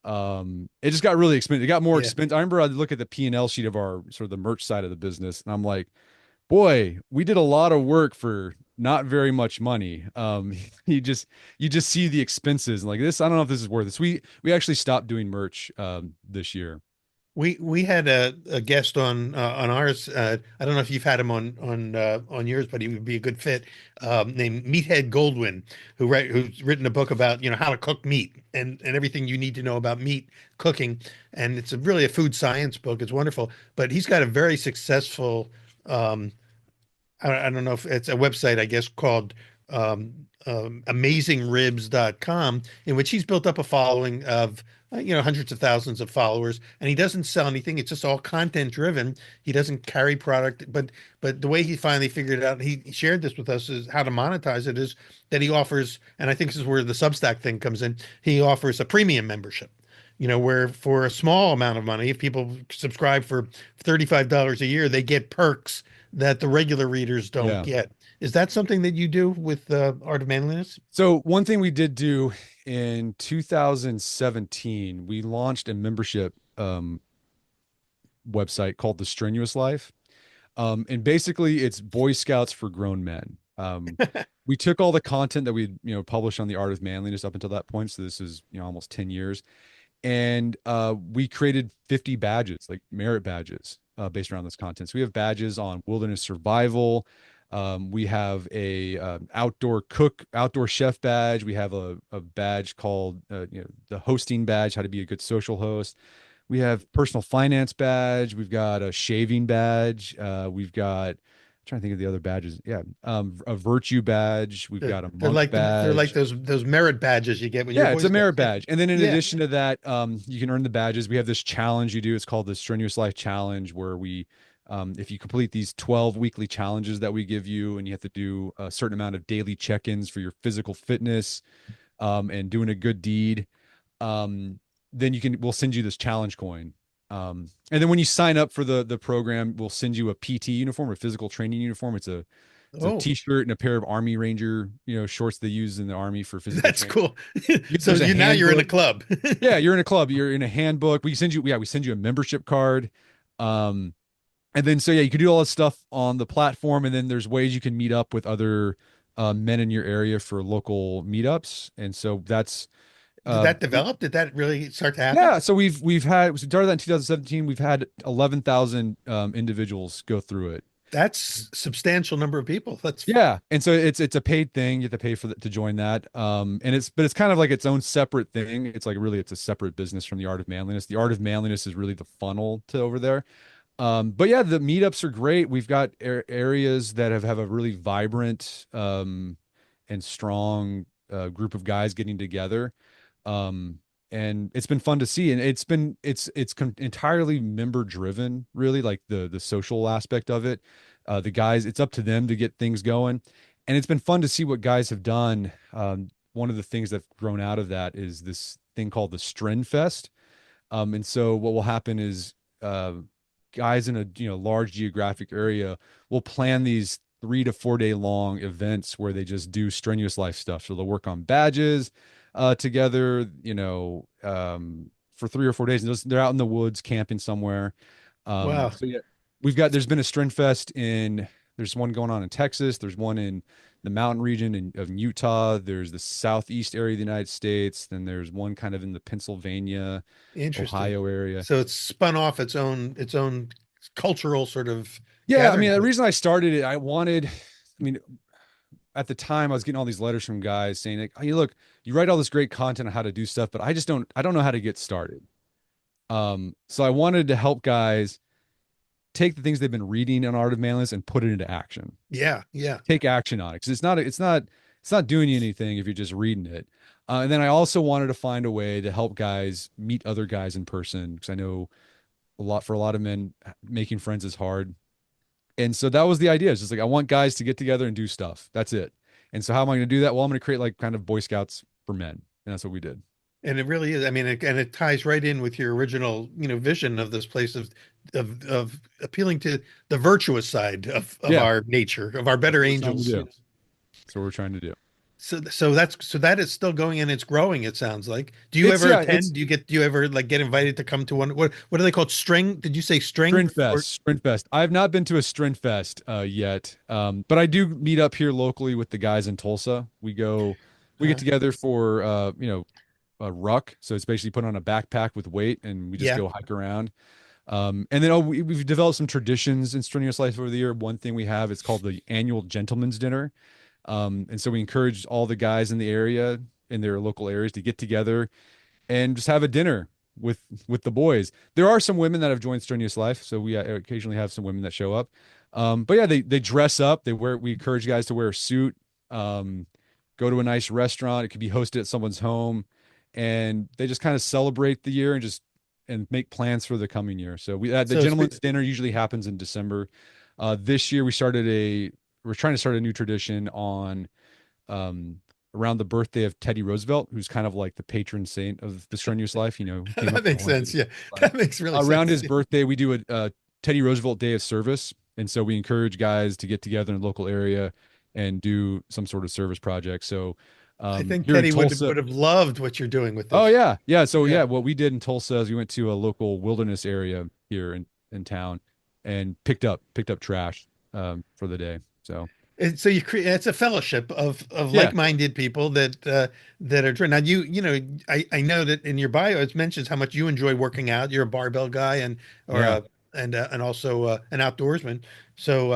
S4: It just got really expensive. It got more
S3: yeah,
S4: expensive. I remember I'd look at the P&L sheet of our sort of the merch side of the business, and I'm like, boy, we did a lot of work for not very much money. You just see the expenses and like this. I don't know if this is worth it. So we actually stopped doing merch this year.
S3: We had a guest on ours. I don't know if you've had him on yours, but he would be a good fit. Named Meathead Goldwyn, who's written a book about how to cook meat and everything you need to know about meat cooking. And it's really a food science book. It's wonderful. But he's got a very successful um, I don't know if it's a website, I guess, called amazingribs.com, in which he's built up a following of, hundreds of thousands of followers. And he doesn't sell anything. It's just all content driven. He doesn't carry product. But the way he finally figured it out, he shared this with us, is how to monetize it is that he offers, and I think this is where the Substack thing comes in. He offers a premium membership. Where for a small amount of money, if people subscribe for $35 a year, they get perks that the regular readers don't
S4: Yeah.
S3: get. Is that something that you do with Art of Manliness?
S4: So one thing we did do in 2017, we launched a membership website called The Strenuous Life. And basically it's Boy Scouts for grown men. We took all the content that we published on the Art of Manliness up until that point. So this is almost 10 years. And we created 50 badges, like merit badges, based around this content. So we have badges on wilderness survival. We have a outdoor chef badge. We have a badge called the hosting badge, how to be a good social host. We have personal finance badge. We've got a shaving badge. We've got, I'm trying to think of the other badges. Yeah, a virtue badge. We've got a monk
S3: They're like
S4: badge.
S3: those merit badges you get when you're a
S4: Yeah,
S3: Boy
S4: it's a
S3: Scout.
S4: merit badge. And then in
S3: Yeah,
S4: addition to that, you can earn the badges. We have this challenge you do. It's called the Strenuous Life Challenge, where if you complete these 12 weekly challenges that we give you, and you have to do a certain amount of daily check-ins for your physical fitness, and doing a good deed, then we'll send you this challenge coin. And then when you sign up for the program, we'll send you a PT uniform, a physical training uniform. It's a
S3: oh,
S4: t-shirt and a pair of Army Ranger, shorts they use in the Army for physical
S3: that's
S4: training.
S3: cool. So
S4: There's a
S3: now you're in a
S4: handbook.
S3: club.
S4: Yeah, you're in a club. You're in a handbook. We send you a membership card. Um, and then so yeah, you can do all this stuff on the platform, and then there's ways you can meet up with other men in your area for local meetups. And so that's
S3: Did
S4: uh,
S3: that develop? Did that really start to happen?
S4: yeah. So we started that in 2017. We've had 11,000 individuals go through it.
S3: That's substantial number of people. That's
S4: Yeah, and so it's a paid thing. You have to pay to join that. And it's kind of like its own separate thing. It's like really it's a separate business from the Art of Manliness. The Art of Manliness is really the funnel to over there. But yeah, the meetups are great. We've got areas that have a really vibrant and strong group of guys getting together. Um, and it's been fun to see. And it's entirely member driven, really, like the social aspect of it. The guys, it's up to them to get things going. And it's been fun to see what guys have done. One of the things that's grown out of that is this thing called the Stren Fest. And so what will happen is guys in a large geographic area will plan these 3 to 4 day long events where they just do strenuous life stuff. So they'll work on badges together, for 3 or 4 days. And they're out in the woods camping somewhere.
S3: wow,
S4: So yeah, there's been a Stren Fest there's one going on in Texas. There's one in the mountain region of Utah. There's the southeast area of the United States. Then there's one kind of in the Pennsylvania,
S3: interesting.
S4: Ohio area.
S3: So it's spun off its own cultural sort of
S4: Yeah, I
S3: gathering
S4: mean, the
S3: place.
S4: reason I started it, I mean, at the time I was getting all these letters from guys saying like, "Hey, look, you write all this great content on how to do stuff, but I don't know how to get started." So I wanted to help guys take the things they've been reading on Art of Manliness and put it into action.
S3: Yeah, yeah.
S4: Take action on it because it's not doing you anything if you're just reading it. And then I also wanted to find a way to help guys meet other guys in person because I know for a lot of men, making friends is hard. And so that was the idea. It's just like I want guys to get together and do stuff. That's it. And so how am I going to do that? Well, I'm going to create like kind of Boy Scouts for men, and that's what we did.
S3: And it really is. I mean, and it ties right in with your original, vision of this place of appealing to the virtuous side of
S4: Yeah,
S3: our nature, of our
S4: that's
S3: better
S4: what we're trying to
S3: angels.
S4: do. That's what we're trying to do.
S3: So that is still going and it's growing, it sounds like. Do you
S4: It's
S3: ever
S4: yeah,
S3: attend?
S4: it's
S3: Do you ever like get invited to come to one? What are they called? String? Did you say string?
S4: Sprint Fest. I've not been to a Sprint Fest yet, but I do meet up here locally with the guys in Tulsa. We get
S3: Uh,
S4: together for a ruck. So it's basically put on a backpack with weight, and we just
S3: Yeah.
S4: go hike around. And then we've developed some traditions in Strenuous Life over the year. One thing we have is called the annual Gentleman's Dinner. And so we encourage all the guys in the area, in their local areas, to get together and just have a dinner with the boys. There are some women that have joined Strenuous Life, so we occasionally have some women that show up. But yeah, they dress up. They wear. We encourage guys to wear a suit. Um, Go to a nice restaurant. It could be hosted at someone's home, and they just kind of celebrate the year and just and make plans for the coming year. So the
S3: So
S4: gentleman's dinner usually happens in December. This year we're trying to start a new tradition on um, around the birthday of Teddy Roosevelt, who's kind of like the patron saint of the strenuous life. He came
S3: that
S4: up with
S3: makes
S4: the whole
S3: sense. Yeah,
S4: life.
S3: that makes really
S4: Around
S3: sense.
S4: his birthday, we do a Teddy Roosevelt Day of Service, and so we encourage guys to get together in the local area and do some sort of service project. So
S3: I think
S4: here in
S3: Teddy
S4: Tulsa,
S3: would have loved what you're doing with
S4: oh
S3: this.
S4: yeah. So
S3: Yeah.
S4: yeah, what we did in Tulsa is we went to a local wilderness area here in town and picked up trash for the day. So
S3: And so you create it's a fellowship of
S4: yeah,
S3: like-minded people that are now I know that in your bio it mentions how much you enjoy working out. You're a barbell guy or
S4: yeah.
S3: and also an outdoorsman. So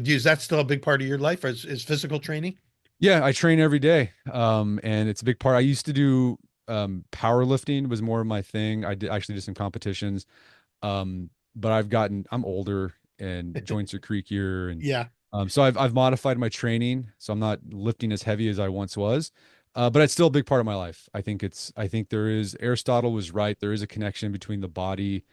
S3: is that still a big part of your life is physical training?
S4: Yeah, I train every day. And it's a big part. I used to do powerlifting was more of my thing. I actually did some competitions. But I'm older and joints are creakier and
S3: Yeah.
S4: so I've modified my training. So I'm not lifting as heavy as I once was. But it's still a big part of my life. I think Aristotle was right. There is a connection between the body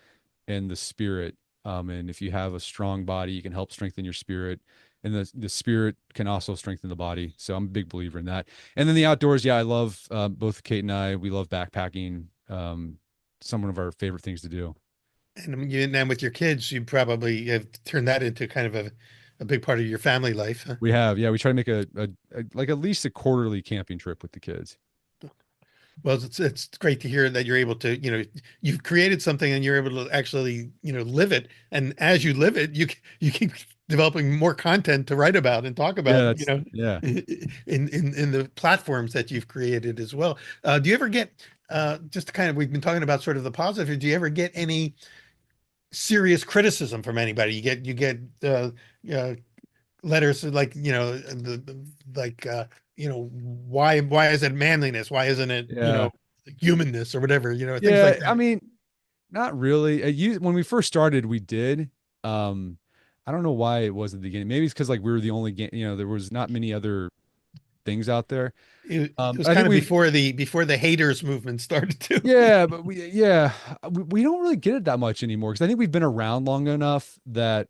S4: and the spirit. And if you have a strong body, you can help strengthen your spirit. And the spirit can also strengthen the body. So I'm a big believer in that. And then the outdoors, yeah, I love both Kate and I, we love backpacking. Some of our favorite things to do.
S3: And then with your kids, you probably have turned that into kind of a big part of your family life, huh?
S4: We have, yeah, we try to make a like at least a quarterly camping trip with the kids.
S3: Well, it's great to hear that you're able to, you've created something and you're able to actually, live it. And as you live it, you keep developing more content to write about and talk
S4: Yeah,
S3: about,
S4: yeah,
S3: in the platforms that you've created as well. Do you ever get just to kind of we've been talking about sort of the positive. Do you ever get any serious criticism from anybody? You get uh, letters like like why is it manliness, why isn't it
S4: yeah,
S3: humanness or whatever, things like
S4: yeah. I
S3: that.
S4: mean, not really. When we first started, we did. Um, I don't know why it was at the beginning. Maybe it's because like we were the only game. There was not many other things out there.
S3: It was
S4: I think
S3: kind of
S4: we've
S3: before the haters movement started to.
S4: yeah, but we don't really get it that much anymore because I think we've been around long enough that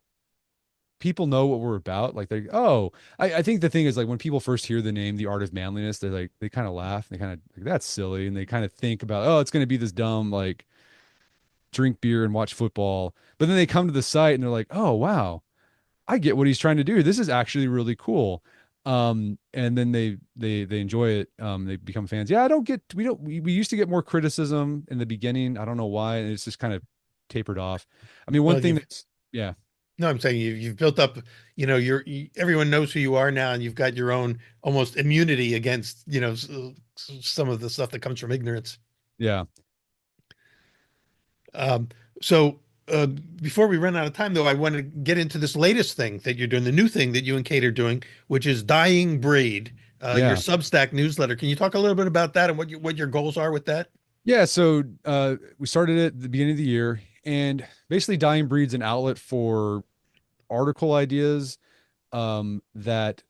S4: people know what we're about. Like I think the thing is like when people first hear the name, The Art of Manliness, they kind of laugh. They kind of like that's silly, and they kind of think about it's going to be this dumb like drink beer and watch football. But then they come to the site and they're like, oh wow, I get what he's trying to do. This is actually really cool. And then they enjoy it. They become fans. Yeah, I don't get we used to get more criticism in the beginning. I don't know why, and it's just kind of tapered off. I mean, one
S3: Well,
S4: thing
S3: you've
S4: that's yeah.
S3: no, I'm saying you've built up, everyone knows who you are now, and you've got your own almost immunity against some of the stuff that comes from ignorance.
S4: Yeah.
S3: Um, so before we run out of time, though, I want to get into this latest thing that you're doing, the new thing that you and Kate are doing, which is Dying Breed, your
S4: Yeah.
S3: Substack newsletter. Can you talk a little bit about that and what your goals are with that?
S4: Yeah, so we started it at the beginning of the year, and basically, Dying Breed's an outlet for article ideas that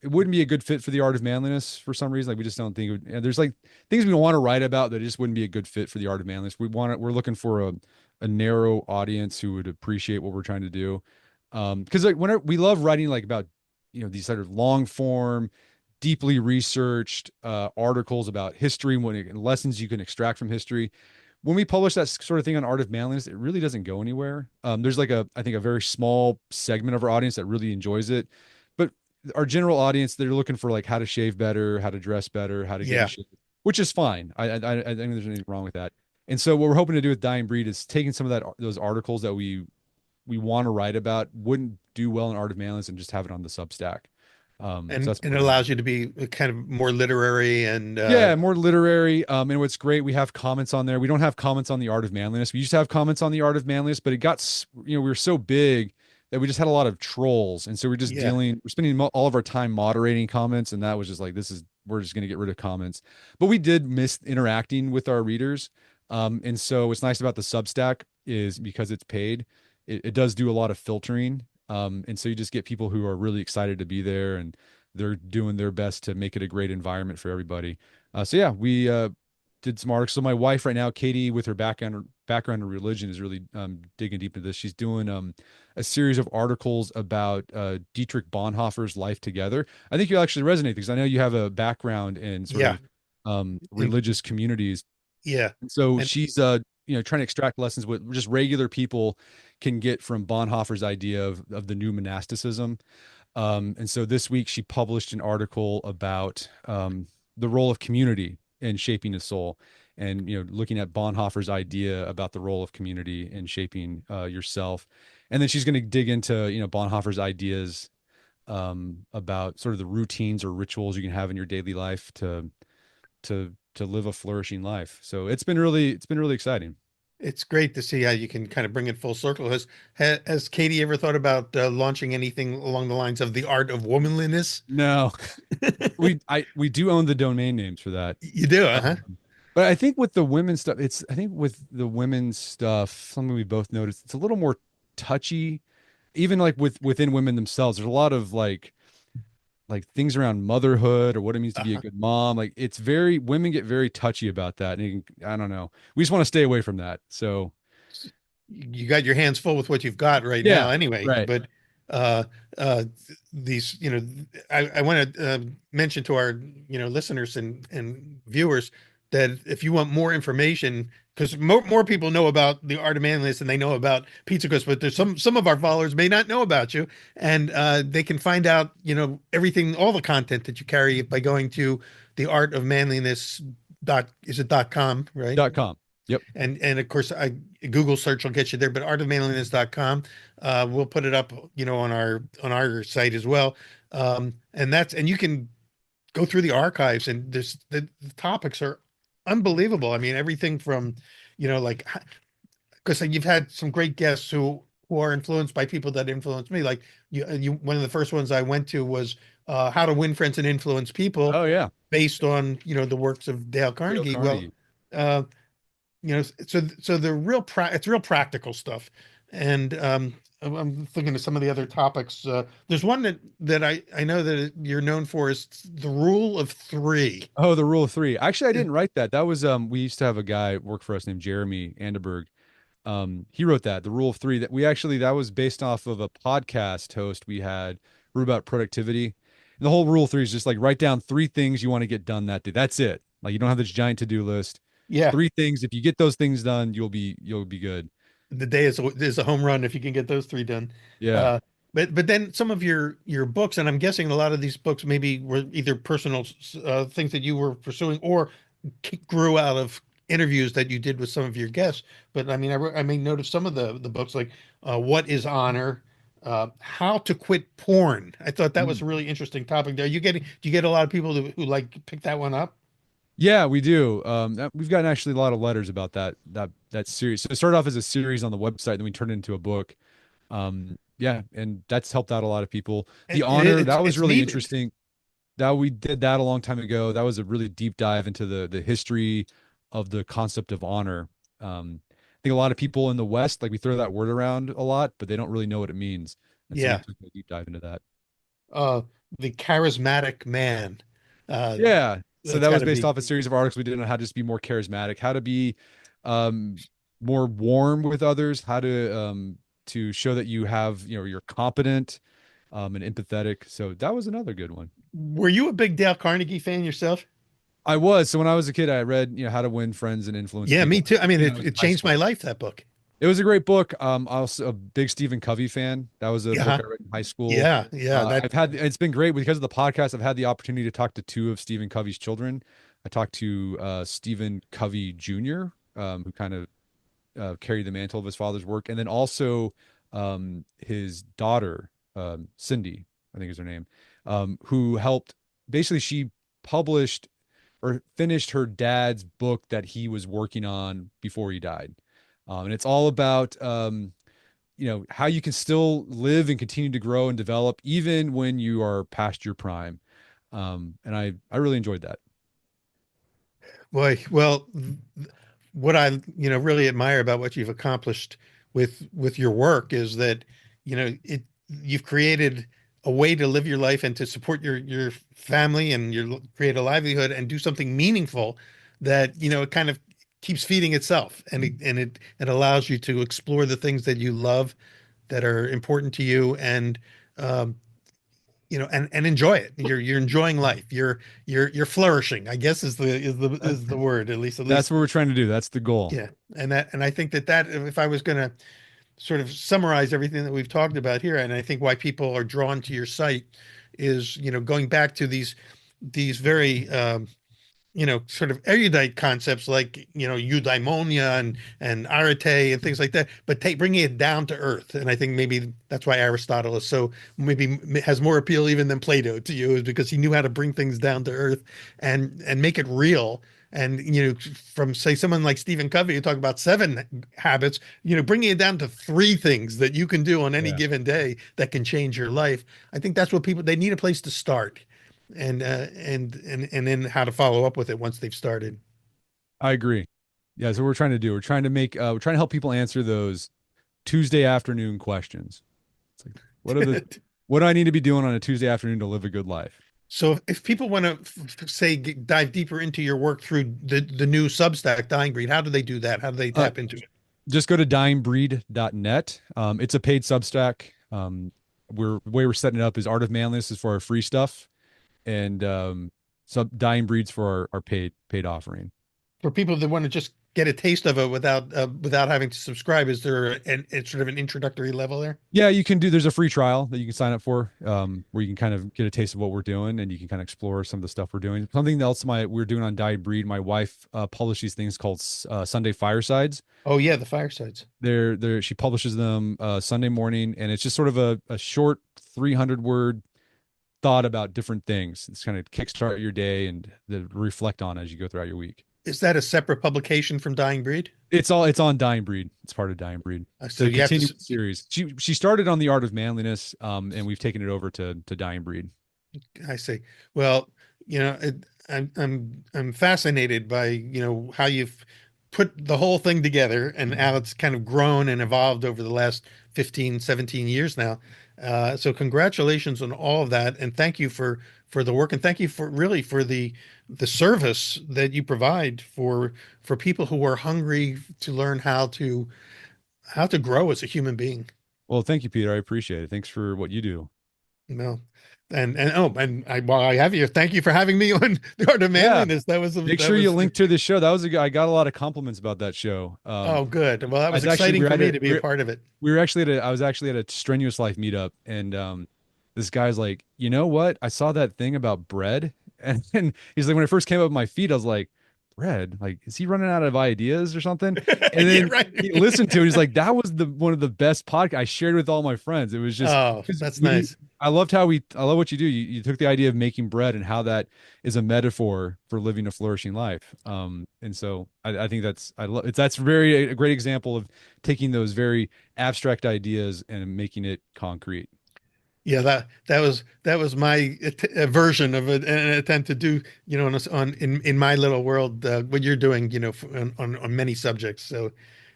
S4: it wouldn't be a good fit for the Art of Manliness for some reason. Like we just don't think and there's like things we want to write about that just wouldn't be a good fit for the Art of Manliness. We're looking for a narrow audience who would appreciate what we're trying to do. Because like whenever we love writing like about these sort of long form deeply researched articles about history and lessons you can extract from history. When we publish that sort of thing on Art of Manliness, it really doesn't go anywhere. There's like I think a very small segment of our audience that really enjoys it, but our general audience, they're looking for like how to shave better, how to dress better, how to get in
S3: Yeah.
S4: shape, which is fine. I think there's anything wrong with that. And so what we're hoping to do with Dying Breed is taking some of those articles that we want to write about wouldn't do well in Art of Manliness and just have it on the Substack. So that's
S3: And
S4: one
S3: it
S4: of them.
S3: allows you to be kind of more literary and
S4: Yeah, more literary. And what's great, we have comments on there. We don't have comments on the Art of Manliness. We used to have comments on the Art of Manliness, but it got, we were so big that we just had a lot of trolls, and so
S3: yeah.
S4: we're spending all of our time moderating comments, and that was just like, we're just going to get rid of comments. But we did miss interacting with our readers. And so what's nice about the Substack is because it's paid, it does do a lot of filtering. And so you just get people who are really excited to be there, and they're doing their best to make it a great environment for everybody. So yeah, we did some articles. So my wife right now, Katie, with her background in religion, is really digging deep into this. She's doing a series of articles about Dietrich Bonhoeffer's Life Together. I think you'll actually resonate because I know you have a background in sort
S3: Yeah.
S4: of
S3: And
S4: religious communities.
S3: yeah.
S4: So
S3: And
S4: she's trying to extract lessons what just regular people can get from Bonhoeffer's idea of the new monasticism. And so this week she published an article about the role of community in shaping a soul, and looking at Bonhoeffer's idea about the role of community in shaping yourself. And then she's going to dig into Bonhoeffer's ideas about sort of the routines or rituals you can have in your daily life to live a flourishing life. So it's been really exciting.
S3: it's great to see how you can kind of bring it full circle. Has Katie ever thought about launching anything along the lines of the art of womanliness?
S4: No, we do own the domain names for that.
S3: You do, huh?
S4: Um, but I think with the women's stuff, I think with the women's stuff, something we both noticed, it's a little more touchy. Even like within women themselves, there's a lot of like things around motherhood or what it means to be a
S3: Uh-huh.
S4: good mom. Like it's very women get very touchy about that, and I don't know. We just want to stay away from that. So
S3: You got your hands full with what you've got right now
S4: yeah,
S3: anyway.
S4: right.
S3: But uh these, I want to mention to our, listeners and viewers that if you want more information, because more people know about the Art of Manliness and they know about Pizza Crust, but there's some of our followers may not know about you, and they can find out, everything, all the content that you carry by going to the Art of Manliness is it .com, right?
S4: .com. Yep.
S3: And of course, Google search will get you there, but artofmanliness.com, we'll put it up, on our site as well. And you can go through the archives, and the topics are unbelievable. I mean, everything from, like, because you've had some great guests who are influenced by people that influence me. Like one of the first ones I went to was how to win friends and influence people,
S4: Oh yeah.
S3: based on, the works of Dale
S4: Dale
S3: Carnegie. Well,
S4: Carnegie.
S3: uh, so the it's real practical stuff. And I'm thinking of some of the other topics. There's one that I know that you're known for, is the rule of three.
S4: Oh, the rule of three. Actually, I didn't write that. That was we used to have a guy work for us named Jeremy Anderberg. He wrote that, the rule of three, that was based off of a podcast host we had, wrote about productivity. And the whole rule of three is just like write down three things you want to get done that day. That's it. Like you don't have this giant to-do list.
S3: Yeah,
S4: Three things. If you get those things done, you'll be good.
S3: the day is a home run if you can get those three done.
S4: Yeah.
S3: Uh, but then some of your books, and I'm guessing a lot of these books maybe were either personal things that you were pursuing, or grew out of interviews that you did with some of your guests. But I mean, I made note of some of the books, like What is Honor, How to Quit Porn. I thought that was
S4: Mm.
S3: a really interesting topic. Do you get a lot of people who like pick that one up?
S4: Yeah, we do. We've gotten actually a lot of letters about that series. So it started off as a series on the website, then we turned it into a book. Yeah, and that's helped out a lot of people. The honor, that was
S3: It's
S4: really
S3: needed.
S4: interesting. That we did that a long time ago. That was a really deep dive into the history of the concept of honor. I think a lot of people in the West, like we throw that word around a lot, but they don't really know what it means. And so we
S3: Yeah.
S4: took a deep dive into that.
S3: uh the charismatic man. Uh
S4: Yeah. So
S3: that's
S4: that
S3: got
S4: was
S3: to
S4: based
S3: be.
S4: off a series of articles we did on how to just be more charismatic, how to be um, more warm with others, how to show that you have, you're competent and empathetic. So that was another good one.
S3: Were you a big Dale Carnegie fan yourself?
S4: I was. So when I was a kid, I read, How to Win Friends and Influence
S3: Yeah, me
S4: People.
S3: too. I mean,
S4: When I was
S3: it
S4: in high
S3: changed my
S4: school.
S3: life, that book.
S4: It was a great book. I was a big Stephen Covey fan. That was a book
S3: Yeah,
S4: I read in high school.
S3: yeah,
S4: It's been great because of the podcast. I've had the opportunity to talk to two of Stephen Covey's children. I talked to Stephen Covey Jr., who kind of carried the mantle of his father's work, and then also his daughter, Cindy. I think is her name, who helped. Basically, she published or finished her dad's book that he was working on before he died, and it's all about how you can still live and continue to grow and develop even when you are past your prime. And I really enjoyed that.
S3: Boy, well, what I really admire about what you've accomplished with your work is that you've created a way to live your life and to support your family and create a livelihood and do something meaningful that it kind of keeps feeding itself, and it allows you to explore the things that you love that are important to you, and um, and enjoy it. You're enjoying life. You're flourishing, I guess, is the word, at
S4: That's
S3: least.
S4: what we're trying to do. That's the goal.
S3: Yeah. And I think that if I was going to sort of summarize everything that we've talked about here, and I think why people are drawn to your site is, going back to these very sort of erudite concepts like, eudaimonia and arete and things like that, but bringing it down to earth. And I think maybe that's why Aristotle is maybe has more appeal even than Plato to you, is because he knew how to bring things down to earth and make it real. And, from, say, someone like Stephen Covey, who talk about 7 habits, bringing it down to 3 things that you can do on any
S4: Yeah,
S3: given day that can change your life. I think that's what they need, a place to start, and then how to follow up with it once they've started.
S4: I agree. Yeah, so we're trying to do. We're trying to help people answer those Tuesday afternoon questions. It's like, what do I need to be doing on a Tuesday afternoon to live a good life?
S3: So if people want to say dive deeper into your work through the new Substack, Dying Breed, how do they do that? How do they
S4: Uh,
S3: tap into it?
S4: just go to dyingbreed.net. It's a paid Substack. The way we're setting it up is Art of Manliness is for our free stuff, and Dying Breeds for our paid offering.
S3: For people that want to just get a taste of it without having to subscribe, is there it's sort of an introductory level there?
S4: Yeah, you can do. There's a free trial that you can sign up for, where you can kind of get a taste of what we're doing, and you can kind of explore some of the stuff we're doing. Something else we're doing on Dying Breed. My wife published these things called Sunday Firesides.
S3: Oh yeah, the firesides.
S4: She publishes them Sunday morning, and it's just sort of a short 300-word thought about different things. It's kind of kickstart your day and reflect on as you go throughout your week.
S3: Is that a separate publication from Dying Breed?
S4: It's on Dying Breed. It's part of Dying Breed.
S3: So
S4: The
S3: you have to.
S4: continuing series. She started on the Art of Manliness, and we've taken it over to Dying Breed.
S3: I see. Well, I'm fascinated by how you've put the whole thing together and how it's kind of grown and evolved over the last 15, 17 years now. So congratulations on all of that, and thank you for the work, and thank you for the service that you provide for people who are hungry to learn how to grow as a human being.
S4: Well, thank you, Peter. I appreciate it. Thanks for what you do.
S3: No. While I have you, thank you for having me on the Art of
S4: Yeah.
S3: Manliness.
S4: Make sure you link to the show. I got a lot of compliments about that show.
S3: Oh, good. Well, that was
S4: I was actually-
S3: exciting
S4: we're
S3: for
S4: at
S3: me
S4: a-
S3: to be a part of it.
S4: I was actually at a Strenuous Life meetup, and this guy's like, you know what? I saw that thing about bread, and he's like, when it first came up my feed, I was like, bread? Like, is he running out of ideas or something? And
S3: Yeah,
S4: then
S3: right.
S4: he listened to it. He's like, that was one of the best podcasts I shared with all my friends. It was just,
S3: Oh,
S4: 'cause
S3: that's nice.
S4: I love what you do. You took the idea of making bread and how that is a metaphor for living a flourishing life. And so I think that's a great example of taking those very abstract ideas and making it concrete.
S3: Yeah, that was my version of an attempt to do, in my little world, what you're doing, on many subjects. So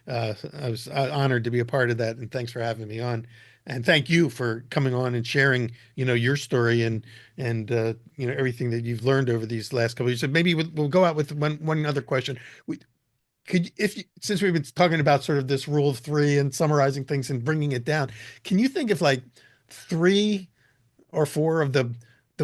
S3: I was honored to be a part of that, and thanks for having me on. And thank you for coming on and sharing, your story and everything that you've learned over these last couple of years. So maybe we'll go out with one other question. Since we've been talking about sort of this rule of 3 and summarizing things and bringing it down, can you think of like 3 or 4 of the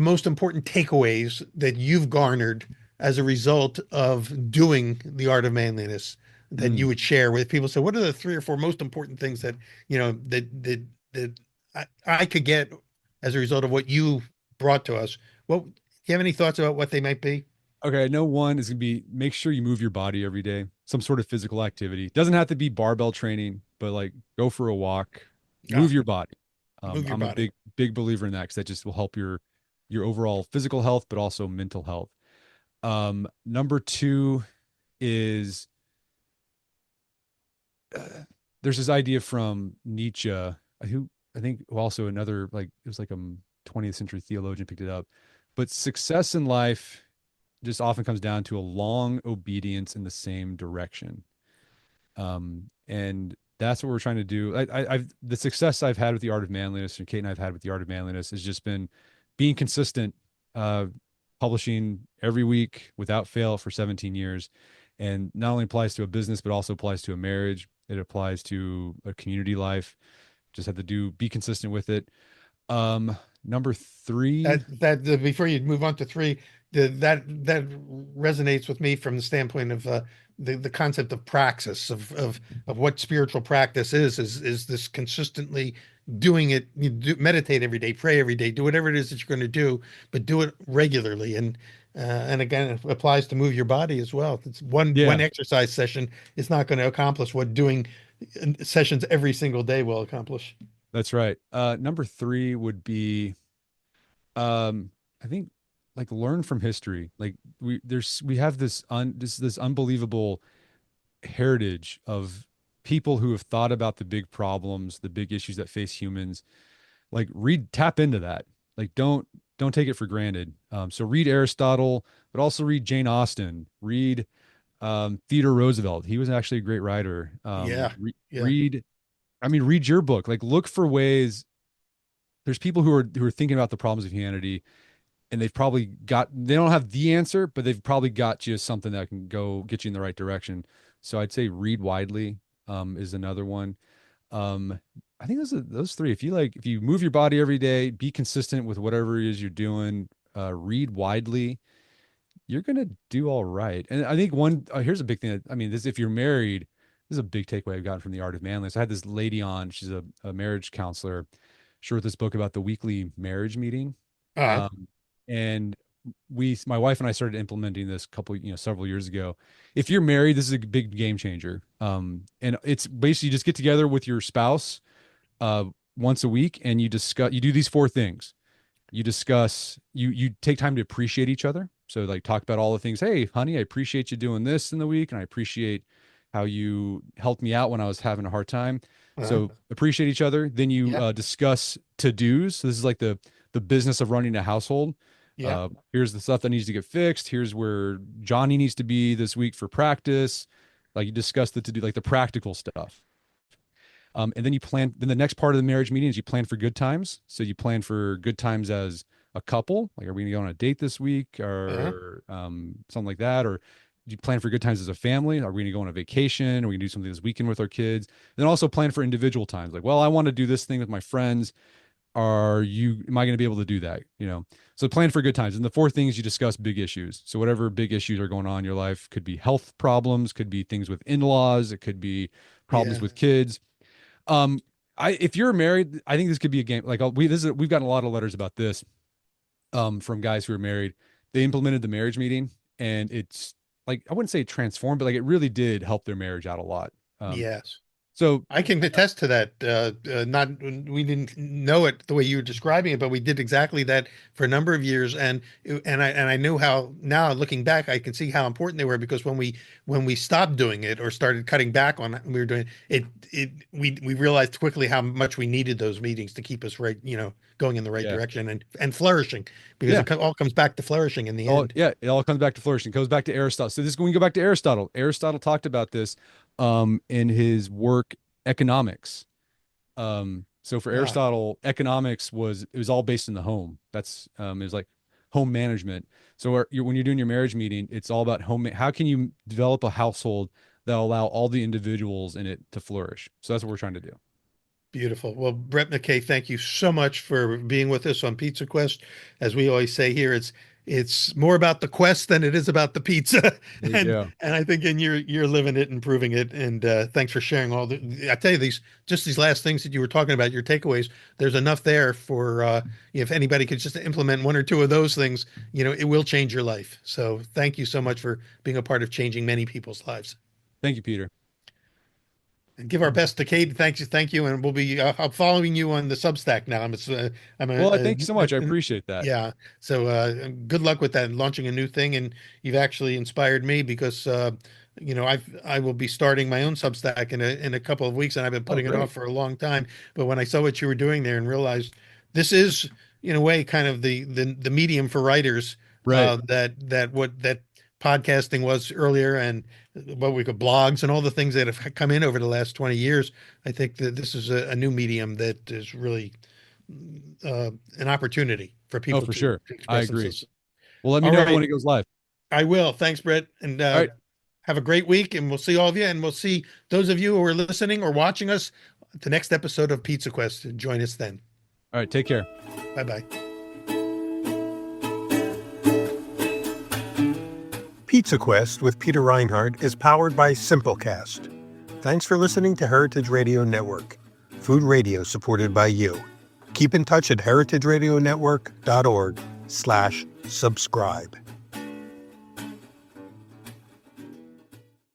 S3: most important takeaways that you've garnered as a result of doing the Art of Manliness that you would share with people? So what are the 3 or 4 most important things that I could get as a result of what you brought to us? Do you have any thoughts about what they might be?
S4: Okay, I know one is gonna be make sure you move your body every day, some sort of physical activity. Doesn't have to be barbell training, but like go for a walk,
S3: Ah,
S4: move your body.
S3: move your
S4: I'm a
S3: body.
S4: big believer in that because that just will help your overall physical health, but also mental health. Number two is there's this idea from Nietzsche, who I think also another like it was like a 20th century theologian picked it up, but success in life just often comes down to a long obedience in the same direction. And that's what we're trying to do. I've the success I've had with the Art of Manliness, and Kate and I've had with the Art of Manliness, has just been being consistent, uh, publishing every week without fail for 17 years, and not only applies to a business but also applies to a marriage. It applies to a community life. Just have to be consistent with it. Number three,
S3: Before you move on to three, that resonates with me from the standpoint of the concept of praxis of what spiritual practice is this consistently doing it. Meditate every day, pray every day, do whatever it is that you're going to do, but do it regularly. And again, it applies to move your body as well. It's one
S4: yeah,
S3: exercise session is not going to accomplish what doing sessions every single day will accomplish.
S4: that's right. Number three would be I think like learn from history. Like we have this unbelievable heritage of people who have thought about the big problems, the big issues that face humans. Like tap into that. Like don't take it for granted. So read Aristotle, but also read Jane Austen, read Theodore Roosevelt. He was actually a great writer.
S3: Yeah, yeah,
S4: Read, I mean, read your book. Like look for ways. There's people who are thinking about the problems of humanity, and they don't have the answer, but they've probably got you something that can go get you in the right direction. So I'd say read widely, is another one. Um, I think those three. If you move your body every day, be consistent with whatever it is you're doing, read widely, you're gonna do all right. And I think here's a big thing. I mean, this if you're married, this is a big takeaway I've gotten from the Art of Manliness. I had this lady on. She's a marriage counselor. She wrote this book about the weekly marriage meeting.
S3: uh,
S4: Um, and my wife and I started implementing this several years ago. If you're married, this is a big game changer. And it's basically you just get together with your spouse, uh, once a week, and you do these four things. You take time to appreciate each other. So like talk about all the things. Hey, honey, I appreciate you doing this in the week, and I appreciate how you helped me out when I was having a hard time.
S3: uh,
S4: So appreciate each other. Then you
S3: yeah,
S4: discuss to-dos. So this is like the business of running a household.
S3: yeah,
S4: Here's the stuff that needs to get fixed. Here's where Johnny needs to be this week for practice. Like you discuss the to-do, like the practical stuff. And then then the next part of the marriage meeting is you plan for good times. So you plan for good times as a couple. Like, are we going to go on a date this week
S3: uh,
S4: or something like that? Or do you plan for good times as a family? Are we going to go on a vacation? Are we going to do something this weekend with our kids? And then also plan for individual times. Like, well, I want to do this thing with my friends. Am I going to be able to do that? So plan for good times. And the fourth thing is you discuss big issues. So whatever big issues are going on in your life, could be health problems, could be things with in-laws, it could be problems
S3: yeah,
S4: with kids. Um, if you're married, I think this could be a game. Like we've gotten a lot of letters about this, from guys who are married. They implemented the marriage meeting, and it's like I wouldn't say it transformed, but like it really did help their marriage out a lot.
S3: yes.
S4: So
S3: I can attest to that. Not we didn't know it the way you were describing it, but we did exactly that for a number of years. And I knew how now looking back, I can see how important they were because when we stopped doing it or started cutting back on it, we were doing we realized quickly how much we needed those meetings to keep us right, going in the right
S4: yeah,
S3: direction and flourishing because
S4: yeah.
S3: it all comes back to flourishing in the end.
S4: It all comes back to flourishing. It goes back to Aristotle. So this is when we go back to Aristotle. Aristotle talked about this in his work Economics. So for
S3: Ah,
S4: Aristotle, economics was all based in the home. It was like home management. So when you're doing your marriage meeting, it's all about how can you develop a household that'll allow all the individuals in it to flourish. So that's what we're trying to do.
S3: beautiful. Well, Brett McKay, thank you so much for being with us on Pizza Quest. As we always say here, it's more about the quest than it is about the pizza.
S4: There you
S3: and
S4: go.
S3: and I think you're living it and proving it. And thanks for sharing all I tell you these last things that you were talking about, your takeaways. There's enough there for if anybody could just implement one or two of those things, it will change your life. So thank you so much for being a part of changing many people's lives.
S4: Thank you, Peter.
S3: Give our best to Kate. Thank you, and we'll be. I'm following you on the Substack now.
S4: Well, thank you so much. I appreciate that.
S3: Yeah. So good luck with that and launching a new thing. And you've actually inspired me because I will be starting my own Substack in a couple of weeks, and I've been putting it
S4: Great.
S3: off for a long time. But when I saw what you were doing there and realized this is in a way kind of the medium for writers,
S4: Right.
S3: that podcasting was earlier, and what we could blogs and all the things that have come in over the last 20 years. I think that this is a new medium that is really an opportunity for
S4: Oh,
S3: people
S4: for
S3: to
S4: sure. I
S3: express
S4: agree.
S3: themselves.
S4: Well, let me
S3: All
S4: know
S3: right.
S4: when it goes live.
S3: I will. Thanks, Brett. And
S4: All right.
S3: have a great week. And we'll see all of you. And we'll see those of you who are listening or watching us at the next episode of Pizza Quest. Join us then.
S4: All right. Take care.
S3: Bye-bye.
S5: Pizza Quest with Peter Reinhardt is powered by Simplecast. Thanks for listening to Heritage Radio Network, food radio supported by you. Keep in touch at heritageradionetwork.org/subscribe.